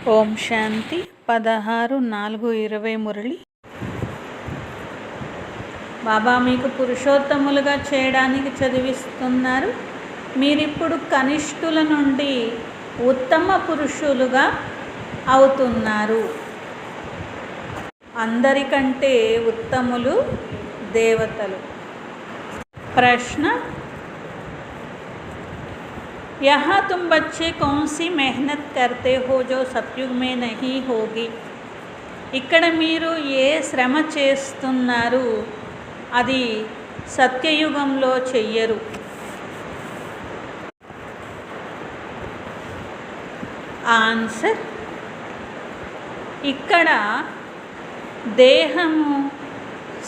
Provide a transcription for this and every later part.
ఓం శాంతి 16/4/20 మురళి. బాబా మీకు పురుషోత్తములుగా చేయడానికి చదివిస్తున్నారు. మీరిప్పుడు కనిష్ఠుల నుండి ఉత్తమ పురుషులుగా అవుతున్నారు. అందరికంటే ఉత్తములు దేవతలు. ప్రశ్న: यहाँ तुम बच्चे कौन सी मेहनत करते हो जो सतयुग में नहीं होगी? ఇక్కడ మీరు ఏ శ్రమ చేస్తున్నారు అది సత్యయుగంలో చెయ్యరు. ఆన్సర్: ఇక్కడ దేహము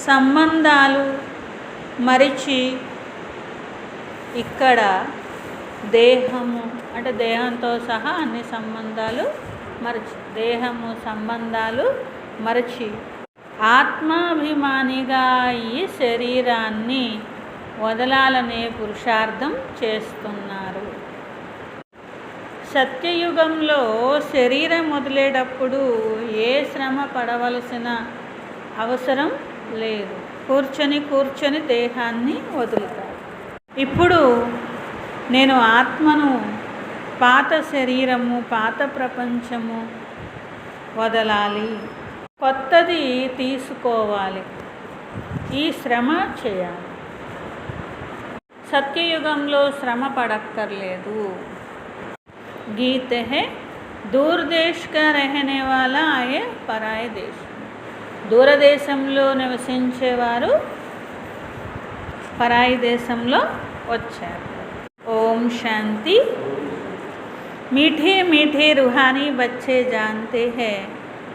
సంబంధాలు మరిచి, ఇక్కడ దేహము అంటే దేహంతో సహా అన్ని సంబంధాలు మరచి, దేహము సంబంధాలు మరచి ఆత్మాభిమానిగా ఈ శరీరాన్ని వదలాలనే పురుషార్థం చేస్తున్నారు. సత్యయుగంలో శరీరం వదిలేటప్పుడు ఏ శ్రమ పడవలసిన అవసరం లేదు. కూర్చొని దేహాన్ని వదులుతారు. ఇప్పుడు నేను ఆత్మను పాత శరీరము, పాత ప్రపంచము వదలాలి, కొత్తది తీసుకోవాలి, ఈ శ్రమ చేయాలి. సత్యయుగంలో శ్రమ పడక్కర్లేదు. గీత హే దూర్ దేశ్ కా రహనే వాలా ఆయే పరాయి దేశ్. దూరదేశంలో నివసించేవారు పరాయి దేశంలో వచ్చారు. ओम शांति. मीठे मीठे रूहानी बच्चे जानते हैं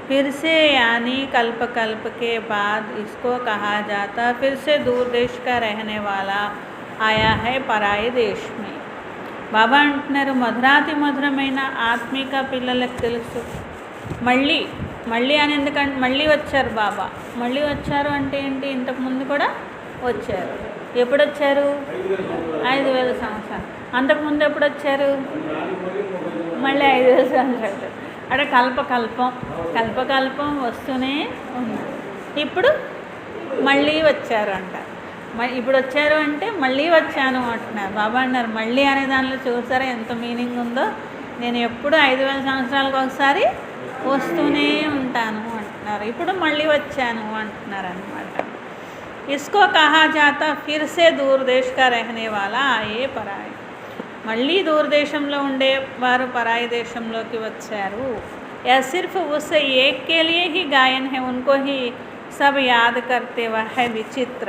फिर से यानी कल्प कल्प के बाद इसको कहा जाता फिर से दूर देश का रहने वाला आया है पराये देश में. బాబా అంటున్నారు, మధురాతి మధురమైన ఆత్మిక పిల్లలకు తెలుసు. మళ్ళీ అని ఎందుకంటే మళ్ళీ వచ్చారు బాబా. మళ్ళీ వచ్చారు అంటే ఏంటి? ఇంతకుముందు కూడా వచ్చారు. ఎప్పుడు వచ్చారు? 5000 సంవత్సరాలు. అంతకుముందు ఎప్పుడు వచ్చారు? మళ్ళీ 5000 సంవత్సరాలు. అంటే కల్పకల్పం వస్తూనే ఉన్నారు. ఇప్పుడు మళ్ళీ వచ్చారు అంట. ఇప్పుడు వచ్చారు అంటే మళ్ళీ వచ్చాను అంటున్నారు. బాబా అన్నారు మళ్ళీ అనే దానిలో చూసారా ఎంత మీనింగ్ ఉందో. నేను ఎప్పుడు 5000 సంవత్సరాలకు ఒకసారి వస్తూనే ఉంటాను అంటున్నారు. ఇప్పుడు మళ్ళీ వచ్చాను అంటున్నారు అన్నమాట. इसको कहा जाता फिर से दूर देश का रहने वाला आए पराए. మళ్ళీ దూరదేశంలో ఉండే వారు పరాయి దేశంలోకి వచ్చారు. या सिर्फ उस एक के लिए ही गायन है, उनको ही सब याद करते वह है विचित्र.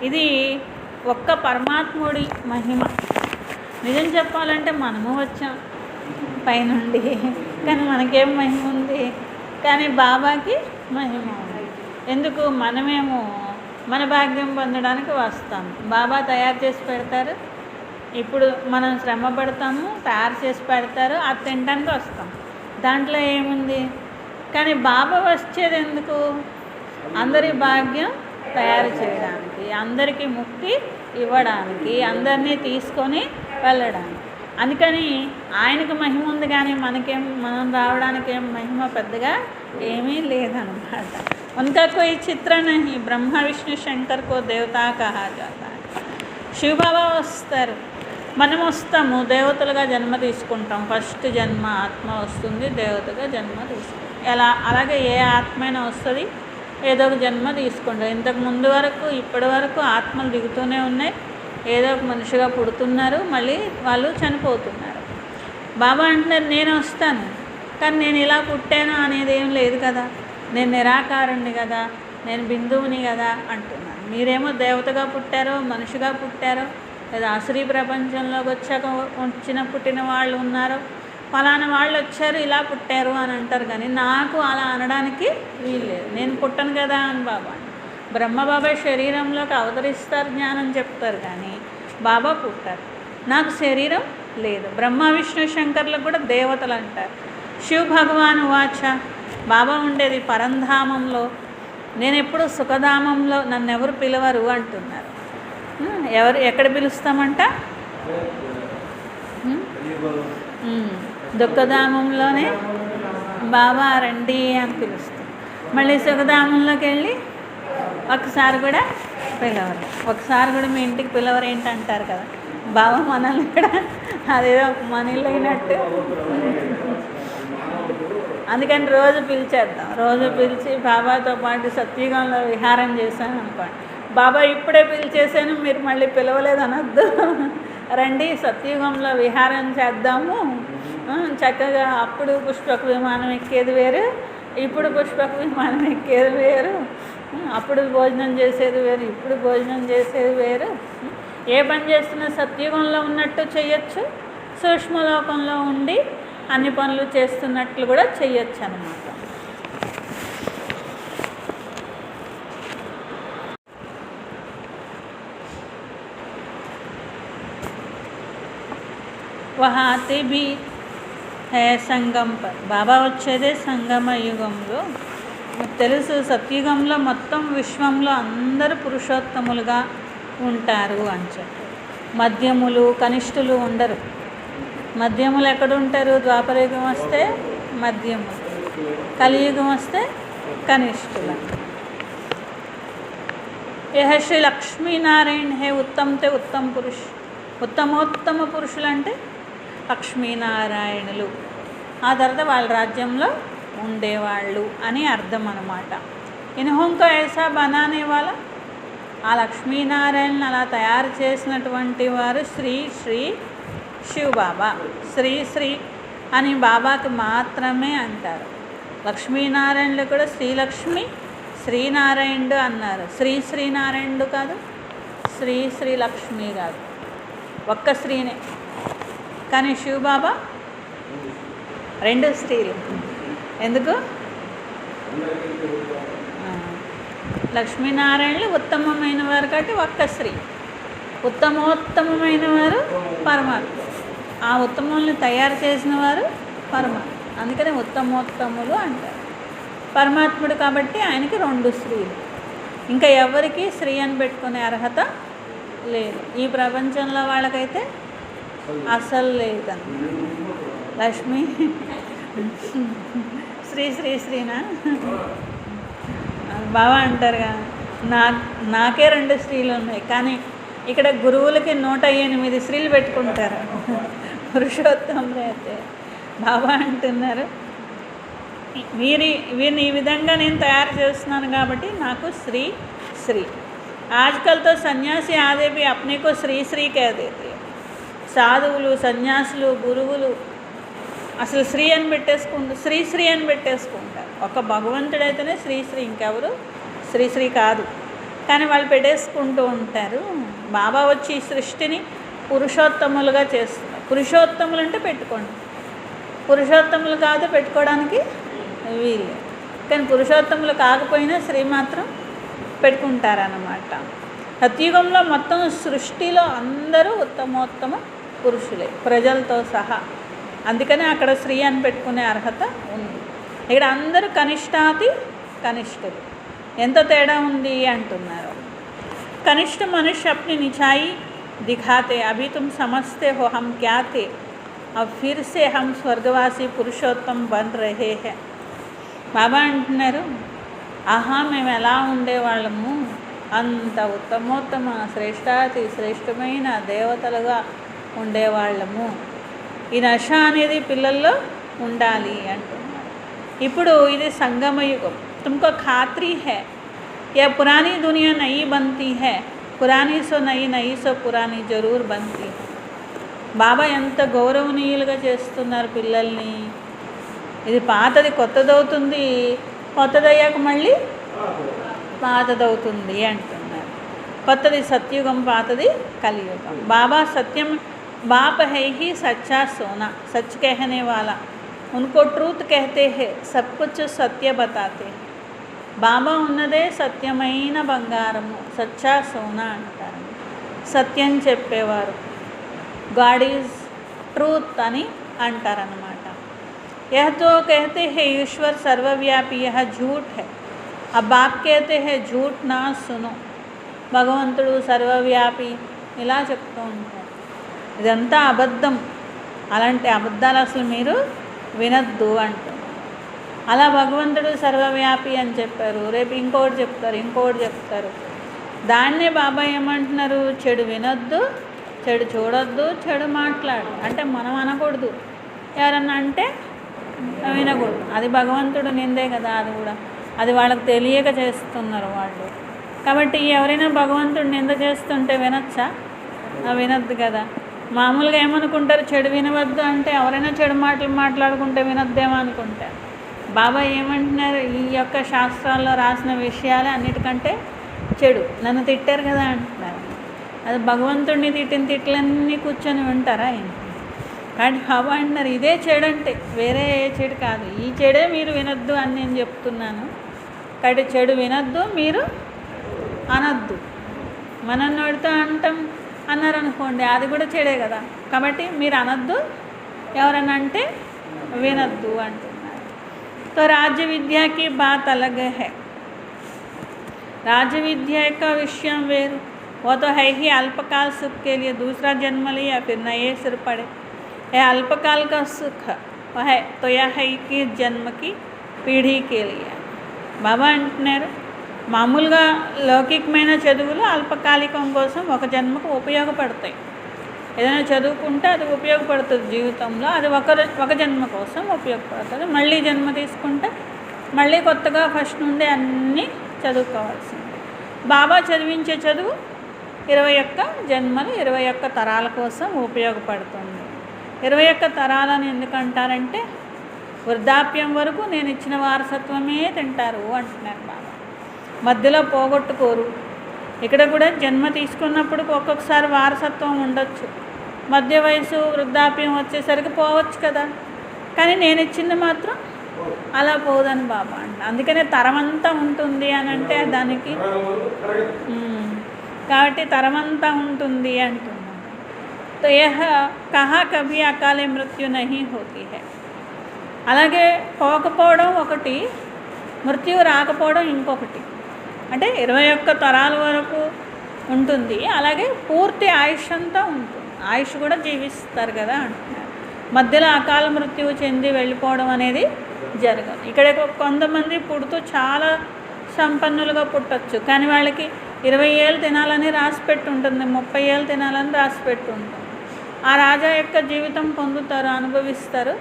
ఇది ఒక్క పరమాత్ముడి మహిమ. నిజం చెప్పాలంటే మనము వచ్చాం పైనుండి, కానీ మనకేం మహిమ ఉంది? కానీ బాబాకి మహిమ ఉంది. ఎందుకు? మనమేమో మన భాగ్యం పొందడానికి వస్తాము. బాబా తయారు చేసి పెడతారు. ఇప్పుడు మనం శ్రమ పడతాము, తయారు చేసి పెడతారు, అది తినడానికి వస్తాం. దాంట్లో ఏముంది? కానీ బాబా వచ్చేది ఎందుకు? అందరి భాగ్యం తయారు చేయడానికి, అందరికీ ముక్తి ఇవ్వడానికి, అందరినీ తీసుకొని వెళ్ళడానికి. అందుకని ఆయనకు మహిమ ఉంది, కానీ మనం రావడానికి ఏం మహిమ పెద్దగా ఏమీ లేదన్నమాట. उनका कोई चित्र नहीं. ब्रह्मा विष्णु शंकर को देवता कहा जाता है. శివబాబా వస్తారు, మనం వస్తాము, దేవతలుగా జన్మ తీసుకుంటాం. ఫస్ట్ జన్మ ఆత్మ వస్తుంది, దేవతగా జన్మ తీసుకుంటాం. అలాగే ఏ ఆత్మైనా వస్తుంది, ఏదో ఒక జన్మ తీసుకుంటాం. ఇంతకు ముందు వరకు ఇప్పటి వరకు ఆత్మలు దిగుతూనే ఉన్నాయి, ఏదో ఒక మనిషిగా పుడుతున్నారు, మళ్ళీ వాళ్ళు చనిపోతున్నారు. బాబా అంటున్నారు నేను వస్తాను, కానీ నేను ఇలా పుట్టాను అనేది ఏం లేదు కదా, నేను నిరాకారుణ్ణి కదా, నేను బిందువుని కదా అంటున్నాను. మీరేమో దేవతగా పుట్టారో, మనిషిగా పుట్టారో, లేదా అసరీ ప్రపంచంలోకి పుట్టిన వాళ్ళు ఉన్నారో, ఫలానా వాళ్ళు వచ్చారు ఇలా పుట్టారు అని అంటారు. కానీ నాకు అలా అనడానికి వీల్లేదు. నేను పుట్టను కదా అని బాబా. బ్రహ్మబాబా శరీరంలోకి అవతరిస్తారు, జ్ఞానం చెప్తారు, కానీ బాబా పుట్టారు. నాకు శరీరం లేదు. బ్రహ్మ విష్ణు శంకర్లకు కూడా దేవతలు అంటారు. శివ భగవాన్ వాచ, బాబా ఉండేది పరంధామంలో, నేను ఎప్పుడు సుఖధామంలో, నన్ను ఎవరు పిలవరు అంటున్నారు. ఎక్కడ పిలుస్తామంట? దుఃఖధామంలోనే బాబా రండి అని పిలుస్తాం. మళ్ళీ సుఖధామంలోకి వెళ్ళి ఒకసారి కూడా పిలవరు. ఒకసారి కూడా మీ ఇంటికి పిలవరు ఏంటంటారు కదా, బాబా మనల్ని కూడా అదేదో ఒక మనీలో అయినట్టు. అందుకని రోజు పిలిచేద్దాం. రోజు పిలిచి బాబాతో పాటు సత్యుగంలో విహారం చేశాను అనుకోండి, బాబా ఇప్పుడే పిలిచేసాను మీరు మళ్ళీ పిలవలేదు అనొద్దు, రండి సత్యుగంలో విహారం చేద్దాము, చక్కగా అప్పుడు పుష్పక విమానం ఎక్కేది వేరు, ఇప్పుడు పుష్పక విమానం ఎక్కేది వేరు, అప్పుడు భోజనం చేసేది వేరు, ఇప్పుడు భోజనం చేసేది వేరు. ఏ పని చేస్తున్నా సత్యుగంలో ఉన్నట్టు చేయొచ్చు, సూక్ష్మలోకంలో ఉండి అన్ని పనులు చేస్తున్నట్లు కూడా చెయ్యొచ్చు అన్నమాట. वहाँ आते भी है సంగం పర్. బాబా వచ్చేదే సంగమ యుగంలో. తెలుసు సత్యుగంలో మొత్తం విశ్వంలో అందరూ పురుషోత్తములుగా ఉంటారు అని చెప్పి. మధ్యములు కనిష్ఠులు ఉండరు. మధ్యములు ఎక్కడ ఉంటారు? ద్వాపరయుగం వస్తే మధ్యములు, కలియుగం వస్తే కనిష్ఠులు. యహ శ్రీ లక్ష్మీనారాయణ హే ఉత్తమతే ఉత్తమ పురుష్. ఉత్తమోత్తమ పురుషులు అంటే లక్ష్మీనారాయణులు. ఆ తర్వాత వాళ్ళ రాజ్యంలో ఉండేవాళ్ళు అని అర్థం అన్నమాట. ఇన్హోంకో ఐసా బనానే వాళ్ళ, ఆ లక్ష్మీనారాయణను అలా తయారు చేసినటువంటి వారు శ్రీ శ్రీ శివ బాబా. శ్రీ శ్రీ అని బాబాకి మాత్రమే అంటారు. లక్ష్మీనారాయణులు కూడా శ్రీలక్ష్మి శ్రీనారాయణుడు అన్నారు. శ్రీ శ్రీనారాయణుడు కాదు, శ్రీ శ్రీలక్ష్మి కాదు, ఒక్క శ్రీనే. కానీ శివబాబా రెండు స్త్రీలు. ఎందుకు? లక్ష్మీనారాయణులు ఉత్తమమైన వారు కాబట్టి ఒక్క స్త్రీ, ఉత్తమోత్తమైన వారు పరమాత్మ. ఆ ఉత్తముల్ని తయారు చేసిన వారు పరమాత్మ. అందుకని ఉత్తమోత్తములు అంటారు. పరమాత్ముడు కాబట్టి ఆయనకి రెండు స్త్రీలు. ఇంకా ఎవరికి స్త్రీ అని పెట్టుకునే అర్హత లేదు. ఈ ప్రపంచంలో వాళ్ళకైతే అసలు లేదన్న. లక్ష్మి శ్రీ శ్రీ శ్రీనా బాబా అంటారుగా, నాకే రెండు స్త్రీలు ఉన్నాయి, కానీ ఇక్కడ గురువులకి 108 స్త్రీలు పెట్టుకుంటారు. పురుషోత్తములు అయితే బాబా అంటున్నారు, వీరిని ఈ విధంగా నేను తయారు చేస్తున్నాను కాబట్టి నాకు శ్రీ శ్రీ. आजकल तो సన్యాసి ఆదే भी अपने को శ్రీ శ్రీ कह देते. సాధువులు, సన్యాసులు, గురువులు అసలు శ్రీ అని పెట్టేసుకుంటారు, శ్రీ శ్రీ అని పెట్టేసుకుంటారు. ఒక భగవంతుడైతేనే శ్రీ శ్రీ, ఇంకెవరు శ్రీ శ్రీ కాదు. కానీ వాళ్ళు పెట్టేసుకుంటూ ఉంటారు. బాబా వచ్చి ఈ సృష్టిని పురుషోత్తములుగా చేస్తున్నారు. పురుషోత్తములు అంటే పెట్టుకోండి, పురుషోత్తములు కాదు పెట్టుకోవడానికి వీలు. కానీ పురుషోత్తములు కాకపోయినా శ్రీ మాత్రం పెట్టుకుంటారన్నమాట. సత్యుగంలో మొత్తం సృష్టిలో అందరూ ఉత్తమోత్తమ పురుషులే, ప్రజలతో సహా. అందుకని అక్కడ శ్రీ అని పెట్టుకునే అర్హత ఉంది. ఇక్కడ అందరూ కనిష్టాతి కనిష్ఠులు. ఎంత తేడా ఉంది అంటున్నారు. కనిష్ठ मनुष्य अपनी निचाई दिखाते, अभी तुम समझते हो हम क्या थे, अब फिर से हम स्वर्गवासी पुरुषोत्तम बन रहे हैं. బాబా అంటున్నారు, ఆహా మేము ఎలా ఉండేవాళ్ళము, అంత ఉత్తమోత్తమ శ్రేష్టాతి శ్రేష్టమైన దేవతలుగా ఉండేవాళ్ళము. ఈ నశ అనేది పిల్లల్లో ఉండాలి అంటున్నారు. ఇప్పుడు ఇది సంగమయుగం. तुमको खात्री है यह पुरानी दुनिया नई बनती है, पुरानी सो नई, नई सो पुरानी जरूर बनती है. బాబా ఎంత గౌరవనీయులుగా చేస్తున్నారు పిల్లల్ని. ఇది పాతది కొత్తదవుతుంది, కొత్తదయ్యాక మళ్ళీ పాతదవుతుంది అంటున్నారు. కొత్తది సత్యుగం, పాతది కలియుగం. బాబా సత్యం बाप है ही सच्चा सोना, सच कहने वाला, उनको ट्रूथ कहते हैं, सब कुछ सत्य बताते हैं. బాబా ఉన్నదే సత్యమైన బంగారము, సచ్చా సోనా అంటారు. సత్యం చెప్పేవారు, గాడ్ ఈజ్ ట్రూత్ అని అంటారన్నమాట. यह तो कहते हैं ईश्वर सर्वव्यापी, यह झूठ है. अब बाप कहते हैं झूठ ना सुनो, భగవంతుడు సర్వవ్యాపి ఇలా చెప్తూ ఉంటారు. ఇదంతా అబద్ధం, అలాంటి అబద్ధాలు అసలు మీరు వినద్దు అంటారు. అలా భగవంతుడు సర్వవ్యాపి అని చెప్పారు. రేపు ఇంకోటి చెప్తారు. దాన్నే బాబా ఏమంటున్నారు, చెడు వినొద్దు, చెడు చూడొద్దు, చెడు మాట్లాడు. అంటే మనం అనకూడదు, ఎవరన్నా అంటే వినకూడదు. అది భగవంతుడు నిందే కదా. అది కూడా అది వాళ్ళకి తెలియక చేస్తున్నారు వాళ్ళు. కాబట్టి ఎవరైనా భగవంతుడు నింద చేస్తుంటే వినొచ్చా? వినొద్దు కదా. మామూలుగా ఏమనుకుంటారు, చెడు వినవద్దు అంటే ఎవరైనా చెడు మాటలు మాట్లాడుకుంటే వినొద్దేమో అనుకుంటారు. బాబా ఏమంటున్నారు, ఈ యొక్క శాస్త్రాల్లో రాసిన విషయాలే అన్నిటికంటే చెడు. నన్ను తిట్టారు కదా అంటున్నారు. అది భగవంతుడిని తిట్టిన తిట్లన్నీ కూర్చొని వింటారా ఏంటి? కానీ బాబా అంటున్నారు ఇదే చెడు, అంటే వేరే ఏ చెడు కాదు, ఈ చెడే మీరు వినొద్దు అని నేను చెప్తున్నాను. కాబట్టి చెడు వినొద్దు, మీరు అనొద్దు. మనం నోడితో అంటాం అన్నారు అనుకోండి, అది కూడా చెడే కదా. కాబట్టి మీరు అనొద్దు, ఎవరన్నా అంటే వినొద్దు అంటున్నారు. तो राज्य विद्या की बात अलग है. राज्य विद्या का विषय वेरू, वो तो है ही अल्पकाल सुख के लिए दूसरा जन्म ले या फिर नए सिर पड़े. है अल्पकाल का सुख वह है, तो यह है कि जन्म की पीढ़ी के लिए. బాబా అంటున్నారు మామూలుగా లౌకికమైన చదువులు అల్పకాలికం కోసం ఒక జన్మకు ఉపయోగపడతాయి. ఏదైనా చదువుకుంటే అది ఉపయోగపడుతుంది జీవితంలో, అది ఒక జన్మ కోసం ఉపయోగపడుతుంది. మళ్ళీ జన్మ తీసుకుంటే మళ్ళీ కొత్తగా ఫస్ట్ నుండి అన్నీ చదువుకోవాల్సింది. బాబా చదివించే చదువు 21 జన్మలు, 21 తరాల కోసం ఉపయోగపడుతుంది. 21 తరాలని ఎందుకంటారంటే వృద్ధాప్యం వరకు నేను ఇచ్చిన వారసత్వమే తింటారు అంటున్నారు బాబా. మధ్యలో పోగొట్టుకోరు. ఇక్కడ కూడా జన్మ తీసుకున్నప్పుడు ఒక్కొక్కసారి వారసత్వం ఉండొచ్చు, మధ్య వయసు వృద్ధాప్యం వచ్చేసరికి పోవచ్చు కదా. కానీ నేను ఇచ్చింది మాత్రం అలా పోదని బాబా అంట. అందుకనే తరమంతా ఉంటుంది అని అంటే దానికి కాబట్టి తరమంతా ఉంటుంది అంటున్నాను. తో యహ కహా కభీ అకాలే మృత్యు నహీ హోతీ హై. అలాగే పోకపోవడం ఒకటి, మృత్యు రాకపోవడం ఇంకొకటి. అంటే 21 తరాల వరకు ఉంటుంది, అలాగే పూర్తి ఆయుష్ అంతా ఉంటుంది. ఆయుష్ కూడా జీవిస్తారు కదా అంటున్నారు. మధ్యలో అకాల మృత్యువు చెంది వెళ్ళిపోవడం అనేది జరగదు. ఇక్కడ కొంతమంది పుడుతూ చాలా సంపన్నులుగా పుట్టచ్చు, కానీ వాళ్ళకి 20 ఏళ్ళు తినాలని రాసిపెట్టి ఉంటుంది, 30 ఏళ్ళు తినాలని రాసిపెట్టి ఉంటుంది. ఆ రాజా యొక్క జీవితం పొందుతారు, అనుభవిస్తారు.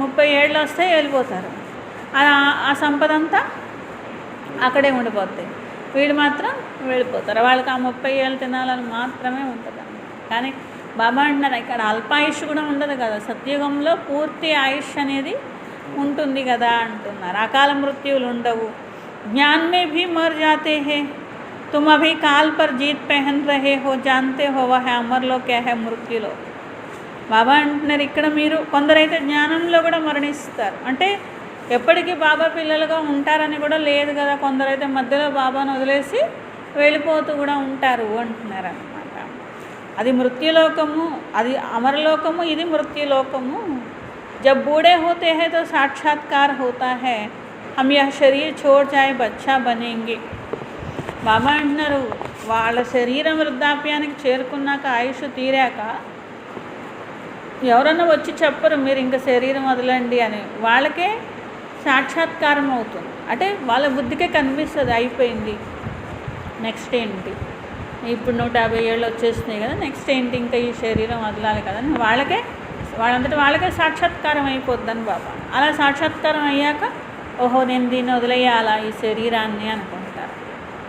30 ఏళ్ళు వస్తే వెళ్ళిపోతారు. ఆ సంపద అంతా అక్కడే ఉండిపోతాయి. వీడు మాత్రం వెళ్ళిపోతారు. వాళ్ళకి ఆ 30 ఏళ్ళు తినాలని మాత్రమే ఉంటుంది. కానీ బాబా అంటున్నారు ఇక్కడ అల్పాయుష్ కూడా ఉండదు కదా, సత్యుగంలో పూర్తి ఆయుష్ అనేది ఉంటుంది కదా అంటున్నారు. అకాల మృత్యువులు ఉండవు. జ్ఞాన్ మే భీ మర్ జాతే హే, తుమ్ అభీ కాల్ పర్ జీత్ పెహన్ రహే హో, జాన్తే హో వహ అమర్లో క్యా హై మృత్యులో. బాబా అంటున్నారు ఇక్కడ మీరు కొందరైతే జ్ఞానంలో కూడా మరణిస్తారు. అంటే ఎప్పటికీ బాబా పిల్లలుగా ఉంటారని కూడా లేదు కదా. కొందరైతే మధ్యలో బాబాను వదిలేసి వెళ్ళిపోతూ కూడా ఉంటారు అంటున్నారు అన్నమాట. అది మృత్యులోకము, అది అమరలోకము, ఇది మృత్యులోకము. జబ్ బూఢే హోతే హై తో సాక్షాత్కార్ హోతా హై, హమ్ యహ్ శరీర్ ఛోడ్ జాయే బచ్చా బనేంగే. బాబా అంటున్నారు వాళ్ళ శరీరం వృద్ధాప్యానికి చేరుకున్నాక, ఆయుష్ తీరాక ఎవరన్నా వచ్చి చెప్పరు మీరు ఇంకా శరీరం వదలండి అని. వాళ్ళకే సాక్షాత్కారం అవుతుంది. అంటే వాళ్ళ బుద్ధికే కనిపిస్తుంది అయిపోయింది, నెక్స్ట్ ఏంటి, ఇప్పుడు 150 ఏళ్ళు వచ్చేసినాయి కదా, నెక్స్ట్ ఏంటి, ఇంకా ఈ శరీరం వదలాలి కదా అని వాళ్ళంతటి వాళ్ళకే సాక్షాత్కారం అయిపోద్దని బాబా. అలా సాక్షాత్కారం అయ్యాక ఓహో నేను దీన్ని వదిలేయాలా ఈ శరీరాన్ని అనుకుంటారు.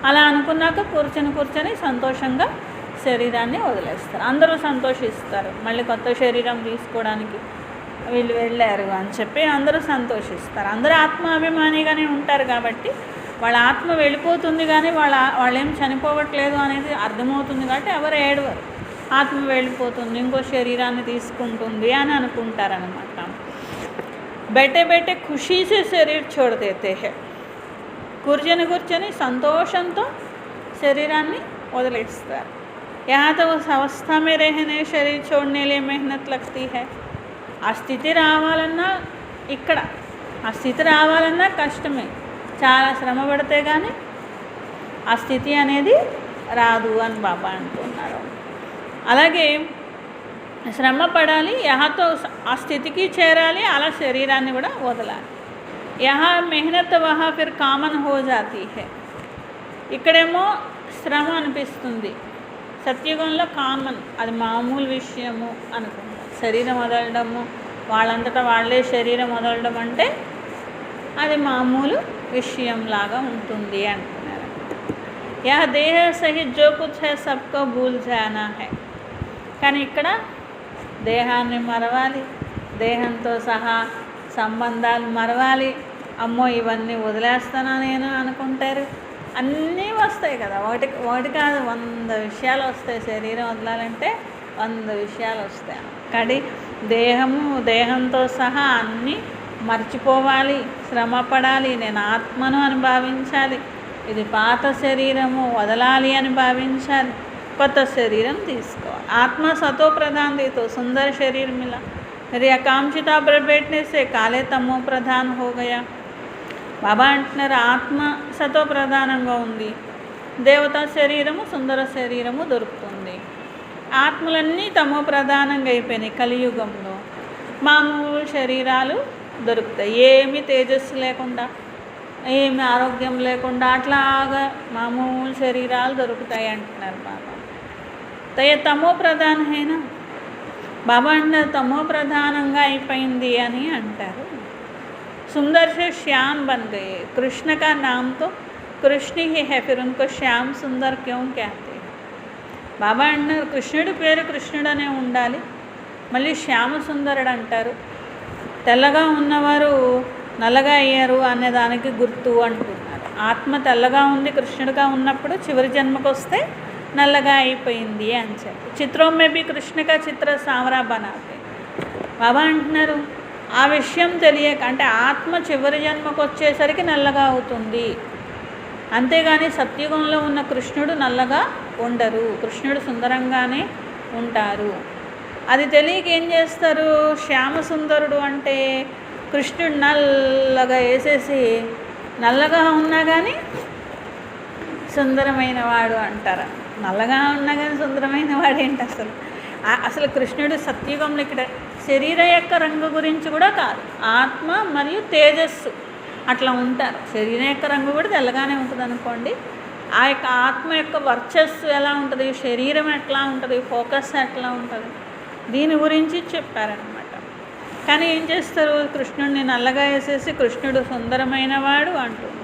అలా అనుకున్నాక కూర్చొని సంతోషంగా శరీరాన్ని వదిలేస్తారు. అందరూ సంతోషిస్తారు. మళ్ళీ కొత్త శరీరం తీసుకోవడానికి వీళ్ళు వెళ్ళారు అని చెప్పి అందరూ సంతోషిస్తారు. అందరూ ఆత్మాభిమానిగానే ఉంటారు కాబట్టి వాళ్ళ ఆత్మ వెళ్ళిపోతుంది, కానీ వాళ్ళేం చనిపోవట్లేదు అనేది అర్థమవుతుంది కాబట్టి ఎవరు ఏడవరు. ఆత్మ వెళ్ళిపోతుంది, ఇంకో శరీరాన్ని తీసుకుంటుంది అని అనుకుంటారనమాట. బెటే బెటే ఖుషీసే శరీర్ छोड़ देते हैं. కూర్చొని సంతోషంతో శరీరాన్ని వదిలేస్తారు. यहाँ तो उस अवस्था में रहने शरीर छोड़ने लिए मेहनत लगती है. ఆ స్థితి రావాలన్నా ఇక్కడ ఆ స్థితి రావాలన్నా కష్టమే, చాలా శ్రమ పడితే కానీ ఆ స్థితి అనేది రాదు అని బాబా అంటున్నారు. అలాగే శ్రమ పడాలి, యహతో ఆ స్థితికి చేరాలి, అలా శరీరాన్ని కూడా వదలాలి. यहाँ मेहनत वहाँ फिर కామన్ हो जाती है. ఇక్కడేమో శ్రమ అనిపిస్తుంది, సత్యుగంలో కామన్, అది మామూలు విషయము అనుకుంటాం. శరీరం వదలడము, వాళ్ళంతటా వాళ్ళే శరీరం వదలడం అంటే అది మామూలు విషయంలాగా ఉంటుంది అంటున్నారు. యా దేహ సహిత్ జో కుచ్ హై సబ్కో భూల్ జానా హై. కానీ ఇక్కడ దేహాన్ని మరవాలి, దేహంతో సహా సంబంధాలు మరవాలి. అమ్మో ఇవన్నీ వదిలేస్తానా నేను అనుకుంటారు. అన్నీ వస్తాయి కదా, ఒకటి కాదు 100 విషయాలు వస్తాయి. శరీరం వదలాలంటే 100 విషయాలు వస్తాయి. కానీ దేహంతో సహా అన్నీ మర్చిపోవాలి, శ్రమ పడాలి, నేను ఆత్మను అని భావించాలి, ఇది పాత శరీరము వదలాలి అని భావించాలి, కొత్త శరీరం తీసుకోవాలి. ఆత్మ సతో ప్రధాన్ తో సుందర శరీరం మిలా, మరి ఆకాంక్షిత पर बैठने से काले तमो प्रधान हो गया. బాబా అంటున్నారు ఆత్మ సతో ప్రధానంగా ఉంది, దేవతా శరీరము సుందర శరీరము దొరుకుతుంది. ఆత్మలన్నీ తమో ప్రధానంగా అయిపోయినాయి. కలియుగంలో మామూలు శరీరాలు దొరుకుతాయి, ఏమి తేజస్సు లేకుండా, ఏమి ఆరోగ్యం లేకుండా అట్లాగా మామూలు శరీరాలు దొరుకుతాయి అంటున్నారు బాబా. తమో ప్రధానమేనా బాబా అంటారు, తమో ప్రధానంగా అయిపోయింది అని అంటారు. सुंदर से श्याम बन गए. कृष्ण का नाम तो कृष्ण ही है, फिर उनको श्याम सुंदर क्यों कहते हैं. బాబా అంటున్నారు కృష్ణుడి పేరు కృష్ణుడనే ఉండాలి, మళ్ళీ శ్యామ సుందరుడు అంటారు. తెల్లగా ఉన్నవారు నల్లగా అయ్యారు అనే దానికి గుర్తు అంటున్నారు. ఆత్మ తెల్లగా ఉంది కృష్ణుడిగా ఉన్నప్పుడు, చివరి జన్మకు వస్తే నల్లగా అయిపోయింది అని చెప్పి. చిత్రం మే బి కృష్ణ కా చిత్ర సావరా బనాతే. బాబా అంటున్నారు ఆ విషయం తెలియక, అంటే ఆత్మ చివరి జన్మకు వచ్చేసరికి నల్లగా అవుతుంది, అంతేగాని సత్యుగంలో ఉన్న కృష్ణుడు నల్లగా ఉండరు, కృష్ణుడు సుందరంగానే ఉంటారు. అది తెలియక ఏం చేస్తారు, శ్యామ సుందరుడు అంటే కృష్ణుడు నల్లగా వేసేసి నల్లగా ఉన్నా కానీ సుందరమైన వాడు అంటారు. నల్లగా ఉన్నా కానీ సుందరమైన వాడు ఏంటి అసలు? అసలు కృష్ణుడు సత్యుగంలో ఇక్కడ శరీరం యొక్క రంగు గురించి కూడా కాదు, ఆత్మ మరియు తేజస్సు అట్లా ఉంటారు. శరీరం యొక్క రంగు కూడా తెల్లగానే ఉంటుంది అనుకోండి, ఆ యొక్క ఆత్మ యొక్క వర్చస్సు ఎలా ఉంటుంది, శరీరం ఎట్లా ఉంటుంది, ఫోకస్ ఎట్లా ఉంటుంది, దీని గురించి చెప్పారనమాట. కానీ ఏం చేస్తారు, కృష్ణుడిని నల్లగా వేసేసి కృష్ణుడు సుందరమైన వాడు అంటుంది.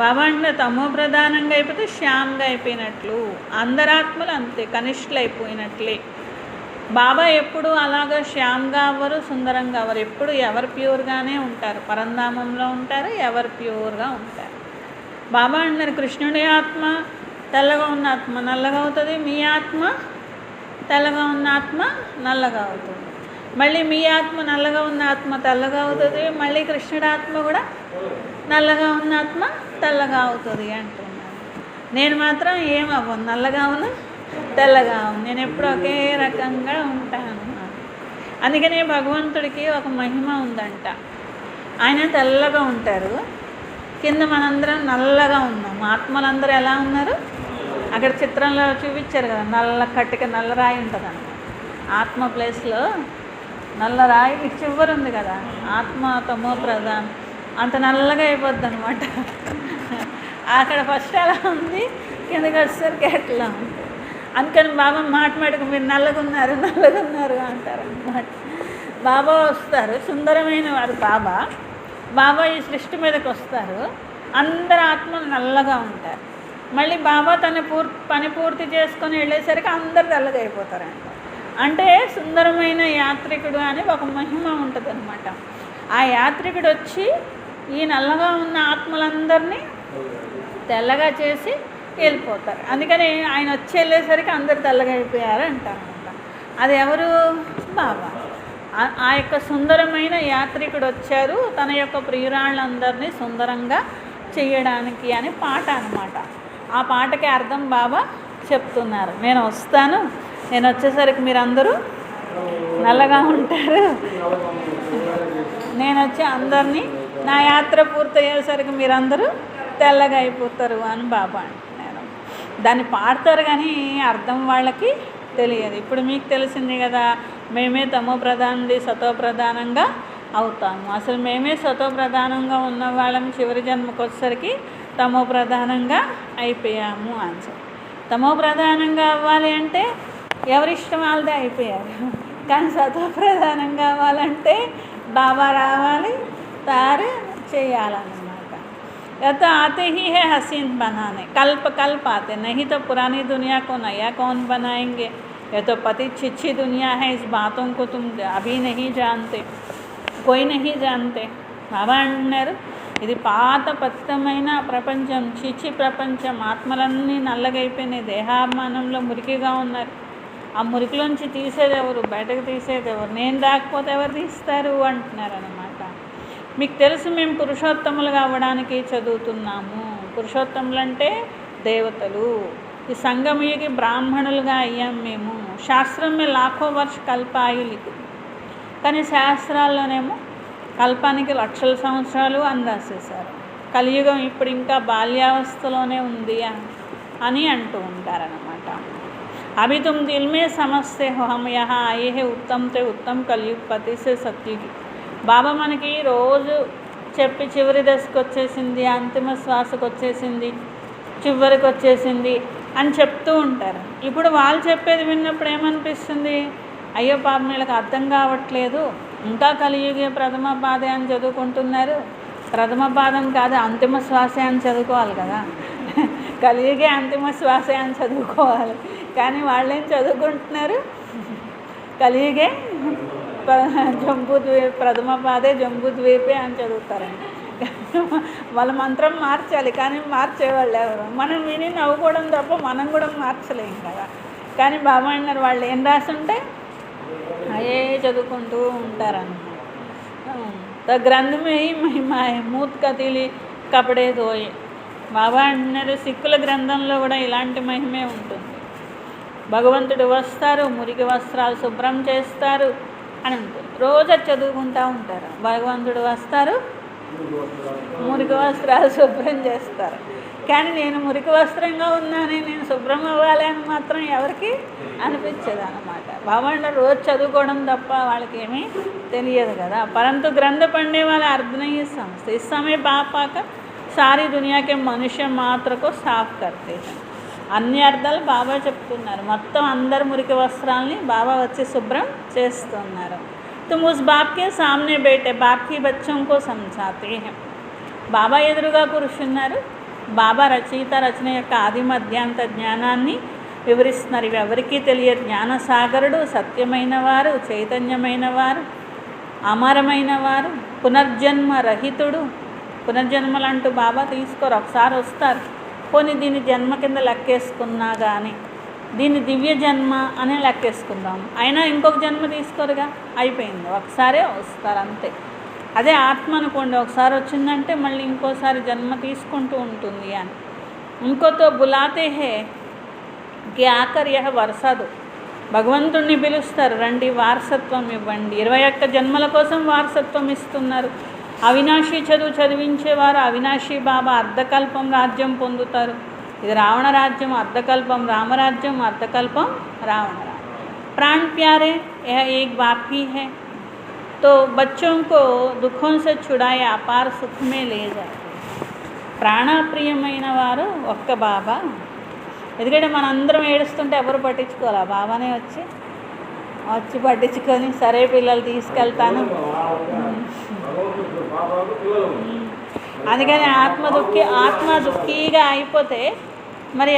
బాబా అంటే తమో ప్రధానంగా అయిపోతే శ్యామ్గా అయిపోయినట్లు, అందరాత్మలు అంతే కనిష్ఠులు అయిపోయినట్లే. బాబా ఎప్పుడు అలాగా శ్యామ్గా అవ్వరు, సుందరంగా అవ్వరు. ఎప్పుడు ఎవరు ప్యూర్గానే ఉంటారు, పరంధామంలో ఉంటారు, ఎవరు ప్యూర్గా ఉంటారు. బాబా అంటున్నారు కృష్ణుడి ఆత్మ తెల్లగా ఉన్న ఆత్మ నల్లగా అవుతుంది, మీ ఆత్మ తెల్లగా ఉన్న ఆత్మ నల్లగా అవుతుంది, మళ్ళీ మీ ఆత్మ నల్లగా ఉన్న ఆత్మ తెల్లగా అవుతుంది, మళ్ళీ కృష్ణుడి ఆత్మ కూడా నల్లగా ఉన్న ఆత్మ తెల్లగా అవుతుంది అంటున్నాను. నేను మాత్రం ఏమవ్వను, నల్లగా ఉన్నా తెల్లగా ఉంది, నేను ఎప్పుడు ఒకే రకంగా ఉంటాను. అందుకనే భగవంతుడికి ఒక మహిమ ఉందంట. ఆయన తెల్లగా ఉంటారు, కింద మనందరం నల్లగా ఉన్నాం. ఆత్మలందరూ ఎలా ఉన్నారు, అక్కడ చిత్రంలో చూపించారు కదా, నల్ల కట్టిక నల్ల రాయి ఉంటుంది అన్నమాట. ఆత్మ ప్లేస్లో నల్ల రాయి ఇటు చివరి ఉంది కదా, ఆత్మ తమో ప్రధానం, అంత నల్లగా అయిపోద్ది అనమాట. అక్కడ ఫస్ట్ అలా ఉంది, కిందకి వచ్చేసరికి ఎట్లా ఉంది. అందుకని బాబా మాటకు మీరు నల్లగున్నారు అంటారు అన్నమాట. బాబా వస్తారు, సుందరమైన వారు బాబా ఈ సృష్టి మీదకి వస్తారు, అందరు ఆత్మలు నల్లగా ఉంటారు. మళ్ళీ బాబా తన పని పూర్తి చేసుకొని వెళ్ళేసరికి అందరు తెల్లగా అయిపోతారంట. అంటే సుందరమైన యాత్రికుడు అని ఒక మహిమ ఉంటుంది అనమాట. ఆ యాత్రికుడు వచ్చి ఈ నల్లగా ఉన్న ఆత్మలందరినీ తెల్లగా చేసి వెళ్ళిపోతారు. అందుకని ఆయన వచ్చి వెళ్ళేసరికి అందరు తెల్లగా అయిపోయారు అంటారనమాట. అది ఎవరు, బాబా. ఆ యొక్క సుందరమైన యాత్రికుడు వచ్చారు తన యొక్క ప్రియురాళ్ళందరినీ సుందరంగా చేయడానికి అని పాట అనమాట. ఆ పాటకి అర్థం బాబా చెప్తున్నారు. నేను వస్తాను, నేను వచ్చేసరికి మీరందరూ నల్లగా ఉంటారు, నేను వచ్చి అందరినీ నా యాత్ర పూర్తయ్యేసరికి మీరందరూ తెల్లగా అయిపోతారు అని బాబా అంటున్నారు. దాన్ని పాడతారు కానీ అర్థం వాళ్ళకి తెలియదు. ఇప్పుడు మీకు తెలిసింది కదా, మేమే తమో ప్రధానుడి సతో ప్రధానంగా అవుతాము. అసలు మేమే సతో ప్రధానంగా ఉన్న వాళ్ళం చివరి జన్మకు వచ్చేసరికి తమో ప్రధానంగా అయిపోయాము అని. తమో ప్రధానంగా అవ్వాలి అంటే ఎవరిష్టం వాళ్ళదే అయిపోయారు. కానీ సతో ప్రధానంగా అవ్వాలంటే బాబా రావాలి, తయారు చేయాలన్నమాట. या तो आते ही है हसीन बनाने, कल्प कल्प आते, नहीं तो पुरानी दुनिया को नया कौन बनाएंगे. ये तो पति छिछी दुनिया है, इस बातों को तुम अभी नहीं जानते, कोई नहीं जानते. బాబా అంటున్నారు, ఇది పాత పతితమైన ప్రపంచం, చిచి ప్రపంచం. ఆత్మలన్నీ నల్లగైపోయినాయి, దేహాభిమానంలో మురికిగా ఉన్నారు. ఆ మురికిలోంచి తీసేది ఎవరు, బయటకు తీసేది ఎవరు? నేను రాకపోతే ఎవరు తీస్తారు అంటున్నారు అన్నమాట. మీకు తెలుసు మేము పురుషోత్తములుగా అవ్వడానికి చదువుతున్నాము. పురుషోత్తములు అంటే దేవతలు. ఈ సంగమయుగి బ్రాహ్మణులుగా అయ్యాం మేము. శాస్త్రం మే లాఖో వర్ష కల్పాయులికు, కానీ శాస్త్రాల్లోనేమో కల్పానికి లక్షల సంవత్సరాలు అని రాసేశారు. కలియుగం ఇప్పుడు ఇంకా బాల్యావస్థలోనే ఉంది అని అంటూ ఉంటారన్నమాట. అభి తుమ్ దిల్ మే సమస్తే హో హమ్ యహా ఆయే హే ఉత్తమ్ తే ఉత్తమ్ కలియుగ్ పతి సే సత్యుగి. బాబా మనకి రోజు చెప్పి చివరి దశకు వచ్చేసింది, అంతిమ శ్వాసకు వచ్చేసింది, చివరికి వచ్చేసింది అని చెప్తూ ఉంటారు. ఇప్పుడు వాళ్ళు చెప్పేది విన్నప్పుడు ఏమనిపిస్తుంది? అయ్యో పాపం వీళ్ళకి అర్థం కావట్లేదు, ఇంకా కలియుగే ప్రథమ పాదే అని చదువుకుంటున్నారు. ప్రథమ పాదం కాదు, అంతిమ శ్వాసే అని చదువుకోవాలి కదా. కలియుగే అంతిమ శ్వాసే అని చదువుకోవాలి. కానీ వాళ్ళేం చదువుకుంటున్నారు? కలియుగే జంబూద్వీప ప్రథమ పాదే జంబూద్వీపే అని చదువుతారండి. వాళ్ళ మంత్రం మార్చాలి, కానీ మార్చేవాళ్ళు ఎవరు? మనం విని నవ్వుకోవడం తప్ప మనం కూడా మార్చలేం కదా. కానీ బాబా అన్నారు, వాళ్ళు ఏం రాసుంటే అదే చదువుకుంటూ ఉంటారన్నమాట. గ్రంథమే మహిమాయ మూత్ కతిలి కపడే దోయే. బాబా అంటున్నారు, సిక్కుల గ్రంథంలో కూడా ఇలాంటి మహిమే ఉంటుంది. భగవంతుడు వస్తారు, మురికి వస్త్రాలు శుభ్రం చేస్తారు అని ఉంటుంది. రోజు చదువుకుంటూ ఉంటారు. భగవంతుడు వస్తారు, మురికి వస్త్రాలు శుభ్రం చేస్తారు. కానీ నేను మురికి వస్త్రంగా ఉన్నానని, నేను శుభ్రం అవ్వాలి అని మాత్రం ఎవరికి అనిపించదు అన్నమాట. బాబా రోజు చదువుకోవడం తప్ప వాళ్ళకి ఏమీ తెలియదు కదా. పరంతు గ్రంథ పండే వాళ్ళ అర్ధనయ్యే సంస్థ ఇస్ సమయ బాపాక సారీ దునియాకే మనుష్య మాత్రకు సాఫ్ కర్తే. అన్ని అర్థాలు బాబా చెప్తున్నారు. మొత్తం అందరు మురికి వస్త్రాలని బాబా వచ్చి శుభ్రం చేస్తున్నారు. తుమ్ ఉస్ బాప్ కే సామ్నే బేటే బాకీ బచ్చోం కో సమझाते हैं. బాబా ఎదురుగా కూర్చున్నారు. బాబా రచయిత రచన యొక్క ఆది మధ్యాంత జ్ఞానాన్ని వివరిస్తున్నారు. ఇవి ఎవరికీ తెలియదు. జ్ఞానసాగరుడు, సత్యమైన వారు, చైతన్యమైన వారు, అమరమైన వారు, పునర్జన్మ రహితుడు. పునర్జన్మలంటూ బాబా తీసుకోరు, ఒకసారి వస్తారు. పోనీ దీని జన్మ కింద లెక్కేసుకున్నా కానీ దీన్ని దివ్య జన్మ అనే లెక్కేసుకుందాం, అయినా ఇంకొక జన్మ తీసుకోరుగా, అయిపోయింది, ఒకసారే వస్తారు అంతే. అదే ఆత్మ అనుకోండి, ఒకసారి వచ్చిందంటే మళ్ళీ ఇంకోసారి జన్మ తీసుకుంటూ ఉంటుంది అని. ఇంకోతో బులాతే హే కి ఆఖర్ యహ వరసదు. భగవంతుణ్ణి పిలుస్తారు, రండి వారసత్వం ఇవ్వండి. 21 జన్మల కోసం వారసత్వం ఇస్తున్నారు. అవినాశి చదువు చదివించేవారు అవినాశి బాబా అర్ధకల్పం రాజ్యం పొందుతారు. ఇది రావణ రాజ్యం, అర్ధకల్పం రామరాజ్యం, అర్ధకల్పం రావణ రాజ్యం. प्राण प्यारे यह एक बाप ही है, तो बच्चों को दुखों से छुड़ाए अपार सुख में ले जाते. ప్రాణప్రియమైన వారు ఒక్క బాబా. ఎందుకంటే మనందరం ఏడుస్తుంటే ఎవరు పట్టించుకోవాలి, బాబానే వచ్చి పట్టించుకొని సరే పిల్లలు తీసుకెళ్తాను. అందుకని ఆత్మ దుఃఖీగా అయిపోతే మరి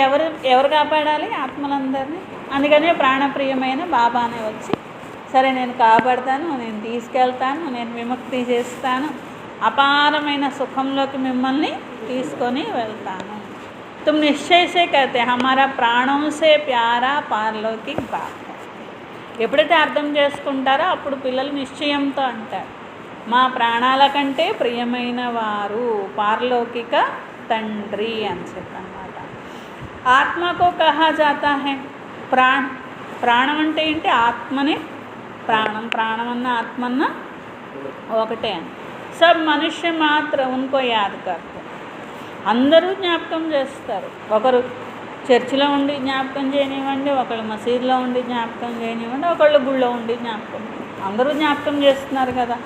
ఎవరు కాపాడాలి ఆత్మలందరినీ? అందుకనే ప్రాణప్రియమైన బాబానే వచ్చి సరే నేను కాపాడతాను, నేను తీసుకెళ్తాను, నేను విముక్తి చేస్తాను, అపారమైన సుఖంలోకి మిమ్మల్ని తీసుకొని వెళ్తాను. తుమ్ నిశ్చయ సే కహతే హమారా ప్రాణం సే ప్యారా పారలౌకిక్ బాప్. ఎప్పుడైతే అర్థం చేసుకుంటారో అప్పుడు పిల్లలు నిశ్చయంతో అంటారు, మా ప్రాణాల కంటే ప్రియమైన వారు పారలౌకిక తండ్రి అని చెప్పన్నమాట. ఆత్మకో కహా జాతా హై ప్రాణం అంటే ఏంటి? ఆత్మనే ప్రాణం అన్న ఆత్మన్న ఒకటే అని. సబ్ మనుష్య మాత్ర ఉన్కో యాద్ కర్తే. అందరూ జ్ఞాపకం చేస్తారు. ఒకరు చర్చిలో ఉండి జ్ఞాపకం చేయనివ్వండి, ఒకళ్ళు మసీదులో ఉండి జ్ఞాపకం చేయనివ్వండి, ఒకళ్ళు గుళ్ళో ఉండి జ్ఞాపకం, అందరూ జ్ఞాపకం చేస్తున్నారు కదా.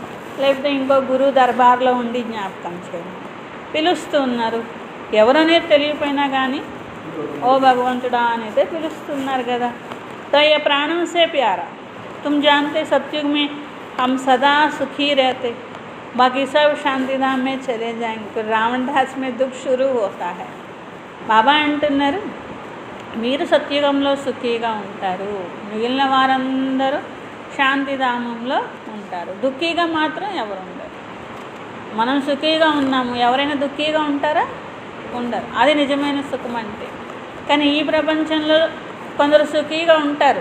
లేకపోతే ఇంకో గురువు దర్బార్లో ఉండి జ్ఞాపకం చేయడం, పిలుస్తూ ఉన్నారు. ఎవరనేది తెలియపోయినా కానీ ఓ భగవంతుడా అనేది పిలుస్తున్నారు కదా. तो ये प्राणों से प्यारा, तुम जानते सतयुग में हम सदा सुखी रहते, बाकी सब शांतिधाम में चले जाएंगे, फिर रावण दास में दुख शुरू होता है. బాబా అంటున్నారు, మీరు సత్యుగంలో సుఖీగా ఉంటారు, మిగిలిన వారందరూ శాంతిధామంలో ఉంటారు, దుఃఖీగా మాత్రం ఎవరు ఉండరు. మనం సుఖీగా ఉన్నాము, ఎవరైనా దుఃఖీగా ఉంటారా? ఉండరు. అది నిజమైన సుఖం అంటే. కానీ ఈ ప్రపంచంలో కొందరు సుఖీగా ఉంటారు,